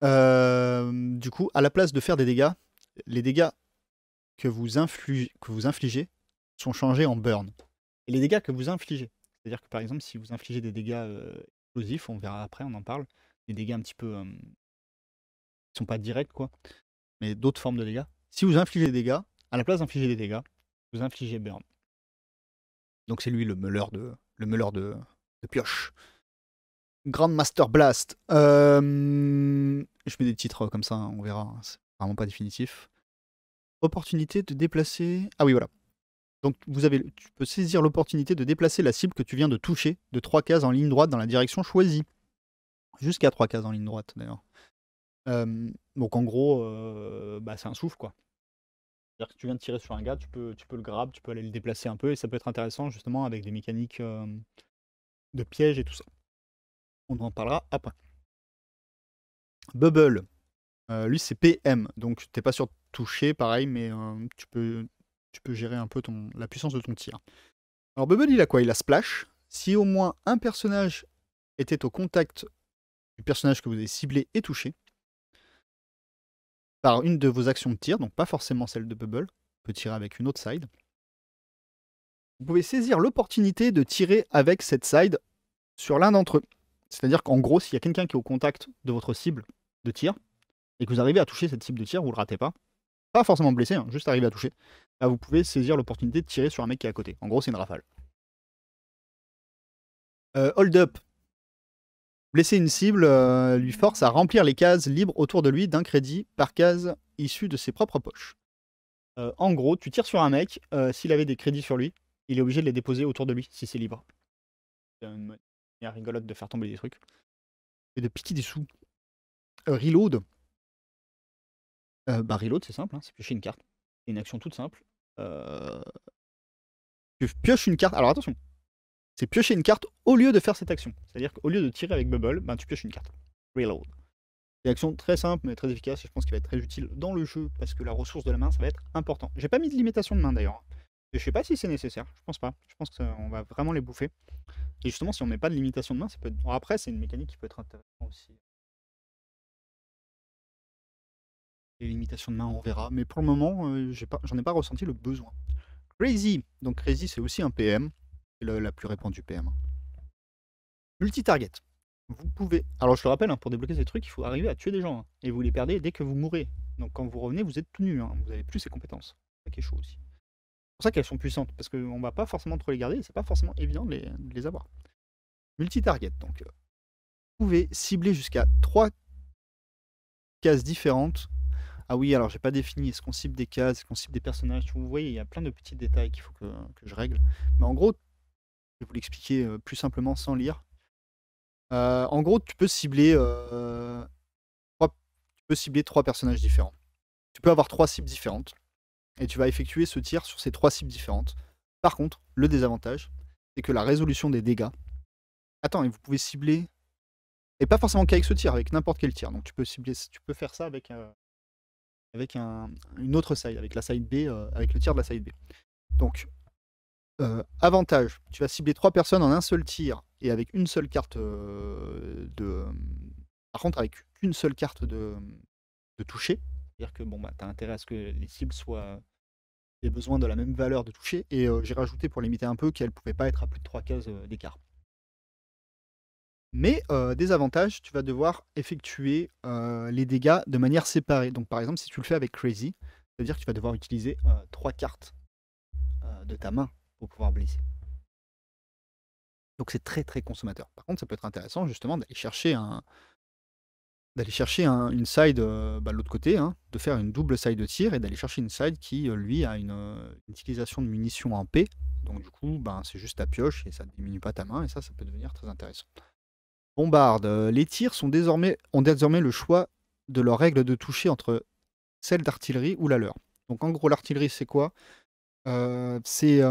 Du coup, à la place de faire des dégâts, les dégâts que vous infligez sont changés en burn. Et les dégâts que vous infligez. C'est-à-dire que par exemple, si vous infligez des dégâts explosifs, on verra après, on en parle, des dégâts un petit peu qui sont pas directs, quoi, mais d'autres formes de dégâts. Si vous infligez des dégâts, à la place d'infliger des dégâts, vous infligez burn. Donc c'est lui le meuleur de pioche. Grandmaster Blast. Je mets des titres comme ça, hein, on verra. Hein, c'est vraiment pas définitif. Opportunité de déplacer. Ah oui, voilà. Donc tu peux saisir l'opportunité de déplacer la cible que tu viens de toucher de 3 cases en ligne droite dans la direction choisie. Jusqu'à 3 cases en ligne droite, d'ailleurs. Donc en gros, bah, c'est un souffle, quoi. C'est-à-dire que tu viens de tirer sur un gars, tu peux le grab, tu peux aller le déplacer un peu, et ça peut être intéressant justement avec des mécaniques de piège et tout ça. On en parlera après. Bubble. Lui, c'est PM, donc t'es pas sûr de toucher, pareil, mais tu peux gérer un peu la puissance de ton tir. Alors Bubble, il a quoi? Il a Splash. Si au moins un personnage était au contact du personnage que vous avez ciblé et touché, par une de vos actions de tir, donc pas forcément celle de Bubble, on peut tirer avec une autre side, vous pouvez saisir l'opportunité de tirer avec cette side sur l'un d'entre eux. C'est-à-dire qu'en gros, s'il y a quelqu'un qui est au contact de votre cible de tir, et que vous arrivez à toucher cette cible de tir, vous le ratez pas. Pas forcément blessé, hein, juste arriver à toucher. Là, vous pouvez saisir l'opportunité de tirer sur un mec qui est à côté. En gros, c'est une rafale. Hold up. Blesser une cible lui force à remplir les cases libres autour de lui d'un crédit par case issu de ses propres poches. En gros, tu tires sur un mec, s'il avait des crédits sur lui, il est obligé de les déposer autour de lui, si c'est libre. C'est une manière rigolote de faire tomber des trucs. Et de piquer des sous. Reload. Bah reload, c'est simple, hein, c'est piocher une carte. C'est une action toute simple. Tu pioches une carte. Alors attention, c'est piocher une carte au lieu de faire cette action. C'est-à-dire qu'au lieu de tirer avec Bubble, ben, tu pioches une carte. Reload. C'est une action très simple mais très efficace et je pense qu'il va être très utile dans le jeu parce que la ressource de la main, ça va être important. J'ai pas mis de limitation de main d'ailleurs. Je sais pas si c'est nécessaire, je pense pas. Je pense qu'on va vraiment les bouffer. Et justement, si on met pas de limitation de main, ça peut être... Bon, après, c'est une mécanique qui peut être intéressante aussi. Les limitations de main, on verra. Mais pour le moment, j'en ai pas ressenti le besoin. Crazy. Donc Crazy, c'est aussi un PM. C'est la plus répandue PM. Multi-target. Vous pouvez... Alors je le rappelle, hein, pour débloquer ces trucs, il faut arriver à tuer des gens. Hein, et vous les perdez dès que vous mourrez. Donc quand vous revenez, vous êtes tout nu. Hein, vous avez plus ces compétences. C'est ça qui est chaud aussi. C'est pour ça qu'elles sont puissantes. Parce qu'on va pas forcément trop les garder. Et c'est pas forcément évident de les avoir. Multi-target. Donc vous pouvez cibler jusqu'à 3 cases différentes. Ah oui, alors j'ai pas défini. Est-ce qu'on cible des cases? Est-ce qu'on cible des personnages? Vous voyez, il y a plein de petits détails qu'il faut que je règle. Mais en gros, je vais vous l'expliquer plus simplement sans lire. En gros, tu peux cibler 3 personnages différents. Tu peux avoir 3 cibles différentes. Et tu vas effectuer ce tir sur ces 3 cibles différentes. Par contre, le désavantage, c'est que la résolution des dégâts... Attends, et vous pouvez cibler... Et pas forcément qu'avec ce tir, avec n'importe quel tir. Donc tu peux faire ça avec une autre side, avec la side B, avec le tir de la side B. Donc, avantage, tu vas cibler 3 personnes en un seul tir et avec une seule carte Par contre, avec une seule carte de toucher, c'est-à-dire que bon, bah, tu as intérêt à ce que les cibles aient besoin de la même valeur de toucher, et j'ai rajouté pour limiter un peu qu'elles ne pouvaient pas être à plus de 3 cases d'écart. Mais désavantage, tu vas devoir effectuer les dégâts de manière séparée. Donc par exemple, si tu le fais avec Crazy, ça veut dire que tu vas devoir utiliser 3 cartes de ta main pour pouvoir blesser. Donc c'est très très consommateur. Par contre, ça peut être intéressant justement d'aller chercher une side de l'autre côté, hein, de faire une double side de tir et d'aller chercher une side qui, lui, a une utilisation de munitions en P. Donc du coup, ben, c'est juste ta pioche et ça ne diminue pas ta main et ça peut devenir très intéressant. Bombarde. Les tirs ont désormais le choix de leur règle de toucher entre celle d'artillerie ou la leur. Donc en gros, l'artillerie, c'est quoi? C'est...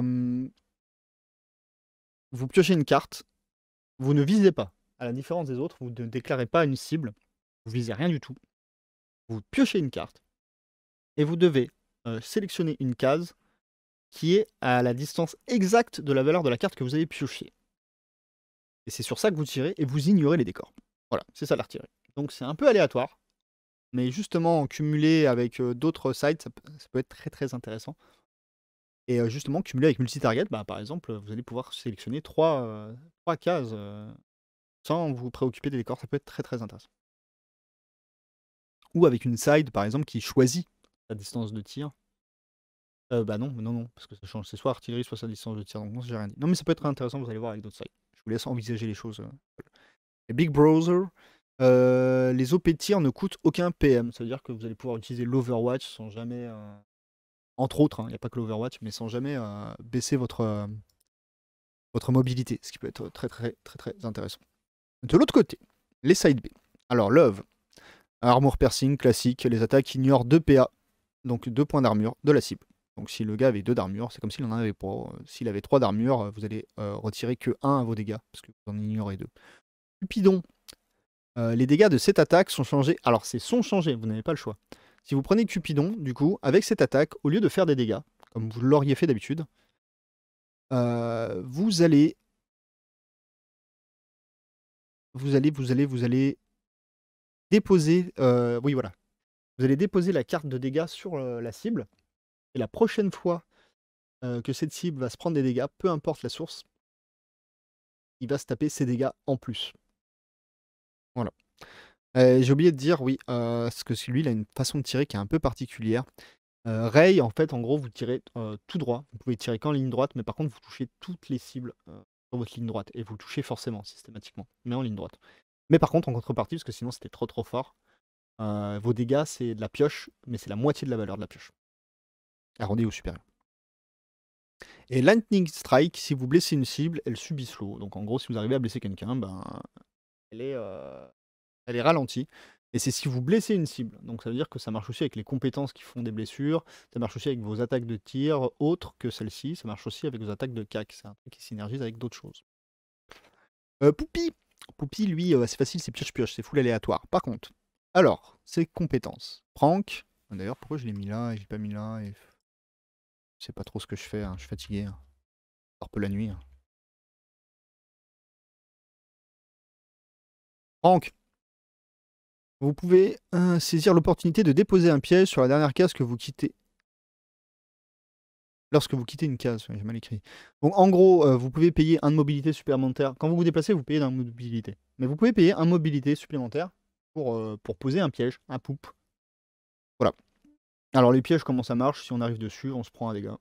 vous piochez une carte, vous ne visez pas. À la différence des autres, vous ne déclarez pas une cible, vous visez rien du tout. Vous piochez une carte et vous devez sélectionner une case qui est à la distance exacte de la valeur de la carte que vous avez piochée. Et c'est sur ça que vous tirez et vous ignorez les décors. Voilà, c'est ça l'artillerie. Donc c'est un peu aléatoire. Mais justement, en cumulé avec d'autres sites, ça peut être très très intéressant. Et justement, cumulé avec multi-target, bah, par exemple, vous allez pouvoir sélectionner 3 cases sans vous préoccuper des décors. Ça peut être très très intéressant. Ou avec une side, par exemple, qui choisit sa distance de tir. Bah non, non, non, parce que ça change. C'est soit artillerie, soit sa distance de tir. Donc non, j'ai rien dit. Non, mais ça peut être intéressant, vous allez voir avec d'autres sites. Je vous laisse envisager les choses. Et Big Brother, les OP tir ne coûtent aucun PM. Ça veut dire que vous allez pouvoir utiliser l'Overwatch sans jamais, entre autres, il n'y a pas que l'Overwatch, mais sans jamais baisser votre mobilité, ce qui peut être très très très très intéressant. De l'autre côté, les side B. Alors Love, armor piercing classique, les attaques ignorent 2 PA, donc 2 points d'armure de la cible. Donc si le gars avait 2 d'armure, c'est comme s'il en avait pas. S'il avait 3 d'armure, vous allez retirer que 1 à vos dégâts, parce que vous en ignorez 2. Cupidon, les dégâts de cette attaque sont changés. Alors c'est sont changés, vous n'avez pas le choix. Si vous prenez Cupidon, du coup, avec cette attaque, au lieu de faire des dégâts, comme vous l'auriez fait d'habitude, vous allez déposer, oui voilà, vous allez déposer la carte de dégâts sur la cible, et la prochaine fois que cette cible va se prendre des dégâts, peu importe la source, il va se taper ses dégâts en plus. Voilà. J'ai oublié de dire, oui, parce que lui, il a une façon de tirer qui est un peu particulière. Ray, en fait, en gros, vous tirez tout droit. Vous pouvez tirer qu'en ligne droite, mais par contre, vous touchez toutes les cibles sur votre ligne droite. Et vous le touchez forcément, systématiquement, mais en ligne droite. Mais par contre, en contrepartie, parce que sinon c'était trop fort, vos dégâts, c'est de la pioche, mais c'est la moitié de la valeur de la pioche. Arrondi au supérieur. Et Lightning Strike, si vous blessez une cible, elle subit slow. Donc en gros, si vous arrivez à blesser quelqu'un, ben, elle est ralentie. Et c'est si vous blessez une cible. Donc ça veut dire que ça marche aussi avec les compétences qui font des blessures. Ça marche aussi avec vos attaques de tir autres que celles-ci. Ça marche aussi avec vos attaques de cac. C'est un truc qui synergise avec d'autres choses. Poupie. Poupie, lui, c'est facile, c'est pioche-pioche, c'est full aléatoire. Par contre, alors, ses compétences. Prank. D'ailleurs, pourquoi je l'ai mis là et je l'ai pas mis là et... Je sais pas trop ce que je fais, je suis fatigué. Je dors peu la nuit. Prank. Vous pouvez saisir l'opportunité de déposer un piège sur la dernière case que vous quittez. Lorsque vous quittez une case, j'ai mal écrit. Donc en gros, vous pouvez payer un de mobilité supplémentaire. Quand vous vous déplacez, vous payez d'un de mobilité. Mais vous pouvez payer un de mobilité supplémentaire pour poser un piège, un poupe. Voilà. Alors les pièges, comment ça marche? Si on arrive dessus, on se prend un dégât.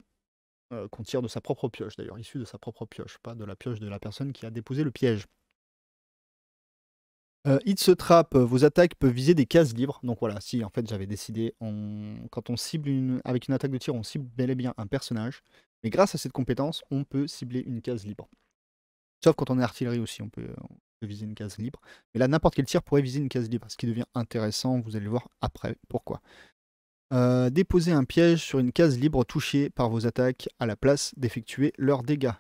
Qu'on tire de sa propre pioche d'ailleurs, issu de sa propre pioche, pas de la pioche de la personne qui a déposé le piège. Hit Trap, vos attaques peuvent viser des cases libres. Donc voilà, si en fait j'avais décidé, quand on cible avec une attaque de tir, on cible bel et bien un personnage. Mais grâce à cette compétence, on peut cibler une case libre. Sauf quand on est artillerie aussi, on peut viser une case libre. Mais là, n'importe quel tir pourrait viser une case libre, ce qui devient intéressant, vous allez le voir après pourquoi. Déposer un piège sur une case libre touchée par vos attaques à la place d'effectuer leurs dégâts.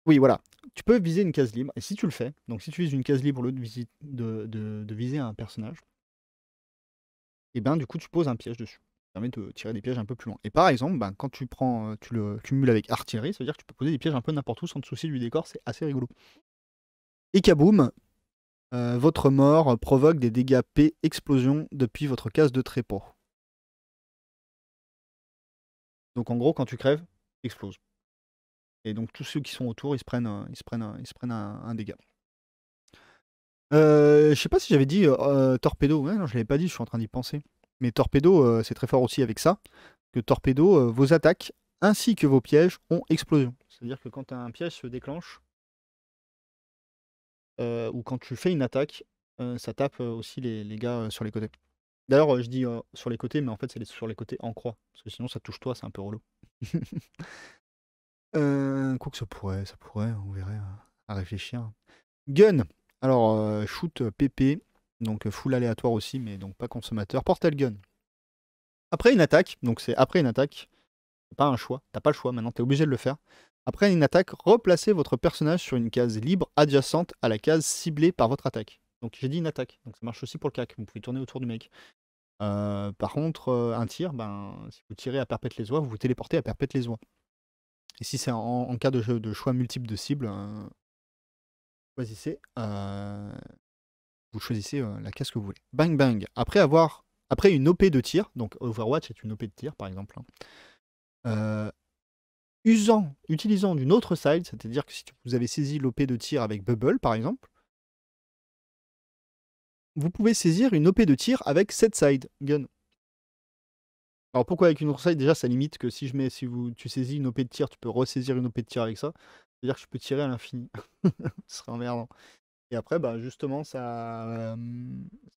Oui, voilà. Tu peux viser une case libre, et si tu le fais, donc si tu vises une case libre au lieu de viser un personnage, et ben du coup tu poses un piège dessus. Ça permet de tirer des pièges un peu plus loin. Et par exemple, ben, quand tu prends, tu le cumules avec artillerie, ça veut dire que tu peux poser des pièges un peu n'importe où sans te soucier du décor, c'est assez rigolo. Et kaboum, votre mort provoque des dégâts P explosion depuis votre case de trépas. Donc en gros, quand tu crèves, explose. Et donc tous ceux qui sont autour, ils se prennent un dégât. Je sais pas si j'avais dit torpedo. Ouais, non, je l'avais pas dit, je suis en train d'y penser. Mais torpedo, c'est très fort aussi avec ça. Que torpedo, vos attaques ainsi que vos pièges ont explosion. C'est-à-dire que quand un piège se déclenche, ou quand tu fais une attaque, ça tape aussi les gars sur les côtés. D'ailleurs, je dis sur les côtés, mais en fait, c'est sur les côtés en croix. Parce que sinon, ça touche toi, c'est un peu relou. Quoi que ça pourrait, on verrait à réfléchir. Gun. Alors, shoot PP, donc full aléatoire aussi, mais donc pas consommateur. Portal gun. Après une attaque, donc c'est après une attaque, c'est pas un choix, t'as pas le choix, maintenant t'es obligé de le faire. Après une attaque, replacez votre personnage sur une case libre adjacente à la case ciblée par votre attaque. Donc j'ai dit une attaque, donc ça marche aussi pour le CAC, vous pouvez tourner autour du mec. Par contre, un tir, ben, si vous tirez à perpète les oies, vous vous téléportez à perpète les oies. Et si c'est en cas de choix multiples de cibles, choisissez vous choisissez la case que vous voulez. Bang bang. Après une OP de tir, donc Overwatch est une OP de tir par exemple, hein, utilisant d'une autre side, c'est-à-dire que si vous avez saisi l'OP de tir avec Bubble par exemple, vous pouvez saisir une OP de tir avec cette side gun. Alors pourquoi avec une autre side? Déjà ça limite que si tu saisis une OP de tir, tu peux ressaisir une OP de tir avec ça. C'est-à-dire que je peux tirer à l'infini. Ce serait emmerdant. Et après, bah, justement, ça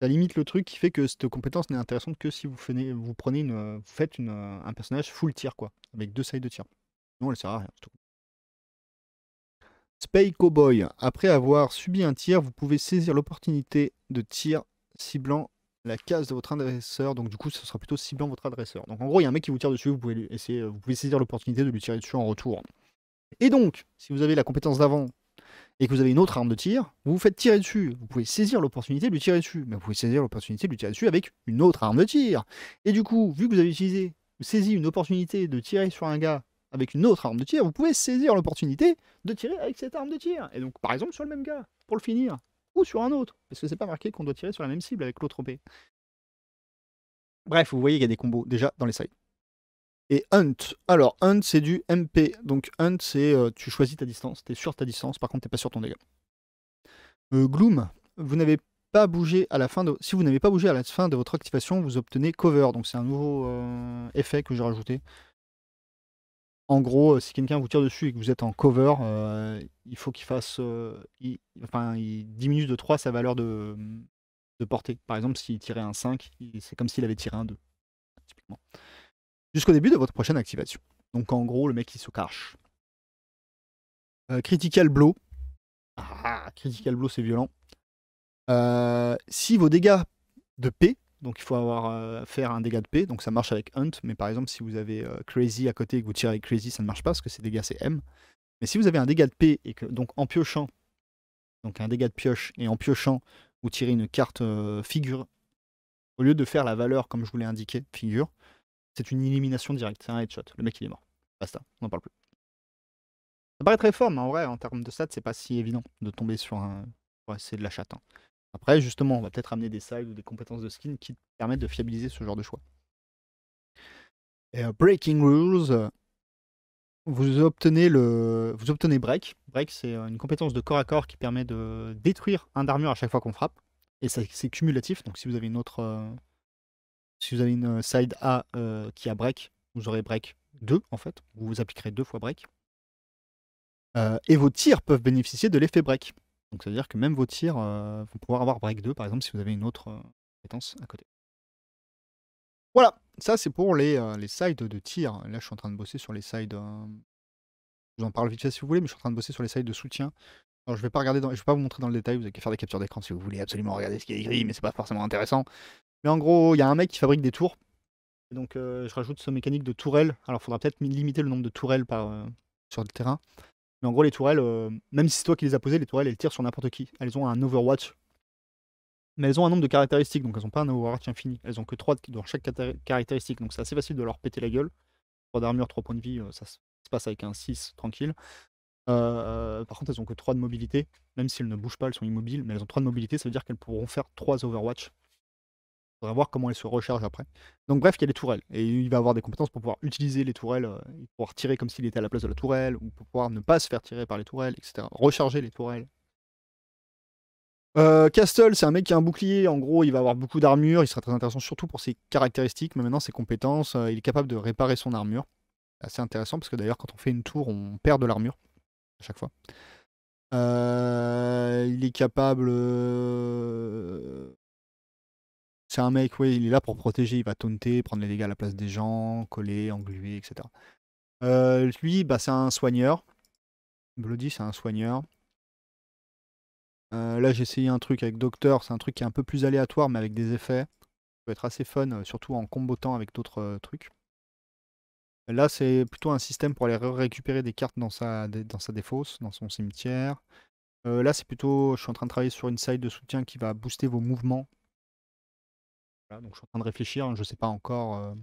limite le truc qui fait que cette compétence n'est intéressante que si vous faites un personnage full tir, quoi, avec 2 sides de tir. Non, elle sert à rien. C'est tout. Spay Cowboy. Après avoir subi un tir, vous pouvez saisir l'opportunité de tir ciblant la case de votre adresseur. Donc du coup, ce sera plutôt ciblant votre adresseur. Donc en gros, il y a un mec qui vous tire dessus, vous pouvez saisir l'opportunité de lui tirer dessus en retour. Et donc, si vous avez la compétence d'avant et que vous avez une autre arme de tir, vous vous faites tirer dessus. Vous pouvez saisir l'opportunité de lui tirer dessus. Mais vous pouvez saisir l'opportunité de lui tirer dessus avec une autre arme de tir. Et du coup, vu que vous avez saisi une opportunité de tirer sur un gars avec une autre arme de tir, vous pouvez saisir l'opportunité de tirer avec cette arme de tir. Et donc, par exemple, sur le même gars, pour le finir. Ou sur un autre. Parce que c'est pas marqué qu'on doit tirer sur la même cible avec l'autre OP. Bref, vous voyez qu'il y a des combos déjà dans les sides. Et Hunt. Alors, Hunt, c'est du MP. Donc, Hunt, c'est tu choisis ta distance. Tu es sur ta distance, par contre, tu n'es pas sur ton dégât. Gloom. Vous n'avez pas bougé à la fin de... Si vous n'avez pas bougé à la fin de votre activation, vous obtenez Cover. Donc, c'est un nouveau effet que j'ai rajouté. En gros, si quelqu'un vous tire dessus et que vous êtes en cover, il faut qu'il fasse... il diminue de 3 sa valeur de portée. Par exemple, s'il tirait un 5, c'est comme s'il avait tiré un 2. Typiquement. Jusqu'au début de votre prochaine activation. Donc en gros, le mec il se cache. Critical Blow. Ah, Critical Blow c'est violent. Si vos dégâts de P, donc il faut faire un dégât de P, donc ça marche avec Hunt, mais par exemple si vous avez Crazy à côté et que vous tirez avec Crazy, ça ne marche pas parce que ces dégâts c'est M. Mais si vous avez un dégât de P et que donc en piochant, donc un dégât de pioche, et en piochant, vous tirez une carte figure, au lieu de faire la valeur comme je vous l'ai indiqué, figure, c'est une élimination directe, c'est un headshot. Le mec il est mort. Basta, on n'en parle plus. Ça paraît très fort, mais en vrai, en termes de stats, c'est pas si évident de tomber sur un. Ouais, c'est de la chatte. Hein. Après, justement, on va peut-être amener des sides ou des compétences de skin qui permettent de fiabiliser ce genre de choix. Et, Breaking Rules, vous obtenez Break. Break, c'est une compétence de corps à corps qui permet de détruire un d'armure à chaque fois qu'on frappe. Et c'est cumulatif, donc si vous avez une autre. Si vous avez une side A qui a Break, vous aurez Break 2 en fait. Vous appliquerez 2 fois Break. Et vos tirs peuvent bénéficier de l'effet break. Donc ça veut dire que même vos tirs vont pouvoir avoir break 2, par exemple, si vous avez une autre compétence à côté. Voilà, ça c'est pour les sides de tir. Là, je suis en train de bosser sur les sides. Je vous en parle vite fait si vous voulez, mais je suis en train de bosser sur les sides de soutien. Alors, je vais pas vous montrer dans le détail, vous avez qu'à faire des captures d'écran si vous voulez absolument regarder ce qui est écrit, mais c'est pas forcément intéressant. Mais en gros, il y a un mec qui fabrique des tours. Et donc, je rajoute ce mécanique de tourelle. Alors, il faudra peut-être limiter le nombre de tourelles sur le terrain. Mais en gros, les tourelles, même si c'est toi qui les as posées, les tourelles, elles tirent sur n'importe qui. Elles ont un Overwatch. Mais elles ont un nombre de caractéristiques, donc elles n'ont pas un Overwatch infini. Elles ont que 3 dans chaque caractéristique. Donc c'est assez facile de leur péter la gueule. 3 d'armure, 3 points de vie, ça se passe avec un 6 tranquille. Par contre, elles ont que 3 de mobilité. Même si elles ne bougent pas, elles sont immobiles. Mais elles ont 3 de mobilité, ça veut dire qu'elles pourront faire 3 Overwatch. Faudra voir comment elles se rechargent après. Donc bref, il y a les tourelles. Et il va avoir des compétences pour pouvoir utiliser les tourelles, pouvoir tirer comme s'il était à la place de la tourelle, ou pour pouvoir ne pas se faire tirer par les tourelles, etc. Recharger les tourelles. Castle, c'est un mec qui a un bouclier. En gros, il va avoir beaucoup d'armure. Il sera très intéressant surtout pour ses caractéristiques, mais maintenant ses compétences. Il est capable de réparer son armure. C'est assez intéressant parce que d'ailleurs, quand on fait une tour, on perd de l'armure à chaque fois. Il est capable. C'est un mec, oui, il est là pour protéger, il va taunter, prendre les dégâts à la place des gens, coller, engluer, etc. Lui, bah, c'est un soigneur. Bloody, c'est un soigneur. Là, j'ai essayé un truc avec Docteur, c'est un truc qui est un peu plus aléatoire, mais avec des effets. Ça peut être assez fun, surtout en combotant avec d'autres trucs. Là, c'est plutôt un système pour aller récupérer des cartes dans sa défausse, dans son cimetière. Là, c'est plutôt, je suis en train de travailler sur une side de soutien qui va booster vos mouvements. Voilà, donc je suis en train de réfléchir, hein, je sais pas encore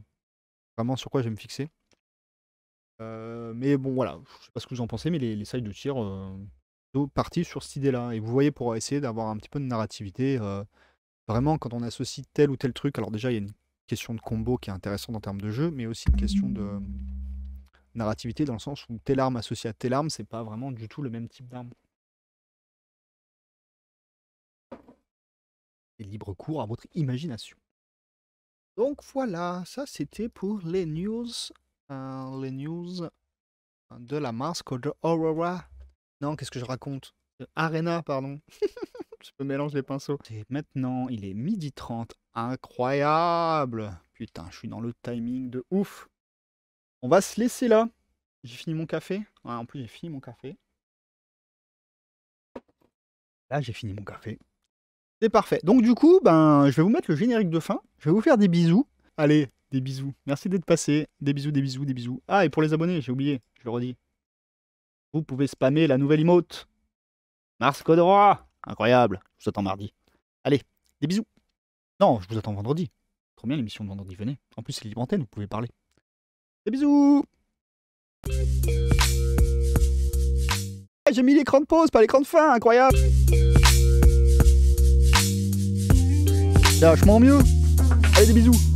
vraiment sur quoi je vais me fixer. Mais bon, voilà, je sais pas ce que vous en pensez, mais les sides de tir, parti sur cette idée-là. Et vous voyez, pour essayer d'avoir un petit peu de narrativité, vraiment, quand on associe tel ou tel truc, alors déjà, il y a une question de combo qui est intéressante en termes de jeu, mais aussi une question de narrativité dans le sens où telle arme associée à telle arme, c'est pas vraiment du tout le même type d'arme. Et libre cours à votre imagination. Donc voilà, ça c'était pour les news de la Mars Code Aurora. Non, qu'est-ce que je raconte? Arena, pardon. Je me mélange les pinceaux. Et maintenant, il est 12h30. Incroyable! Putain, je suis dans le timing de ouf. On va se laisser là. J'ai fini mon café. Ouais, en plus, j'ai fini mon café. Là, j'ai fini mon café. C'est parfait. Donc du coup, ben, je vais vous mettre le générique de fin. Je vais vous faire des bisous. Allez, des bisous. Merci d'être passé. Des bisous, des bisous, des bisous. Ah, et pour les abonnés, j'ai oublié, je le redis. Vous pouvez spammer la nouvelle emote. Mars Code Aurora. Incroyable. Je vous attends mardi. Allez, des bisous. Non, je vous attends vendredi. Trop bien l'émission de vendredi, venez. En plus, c'est libre antenne, vous pouvez parler. Des bisous. Ah, j'ai mis l'écran de pause, pas l'écran de fin, incroyable. C'est vachement mieux. Allez, des bisous.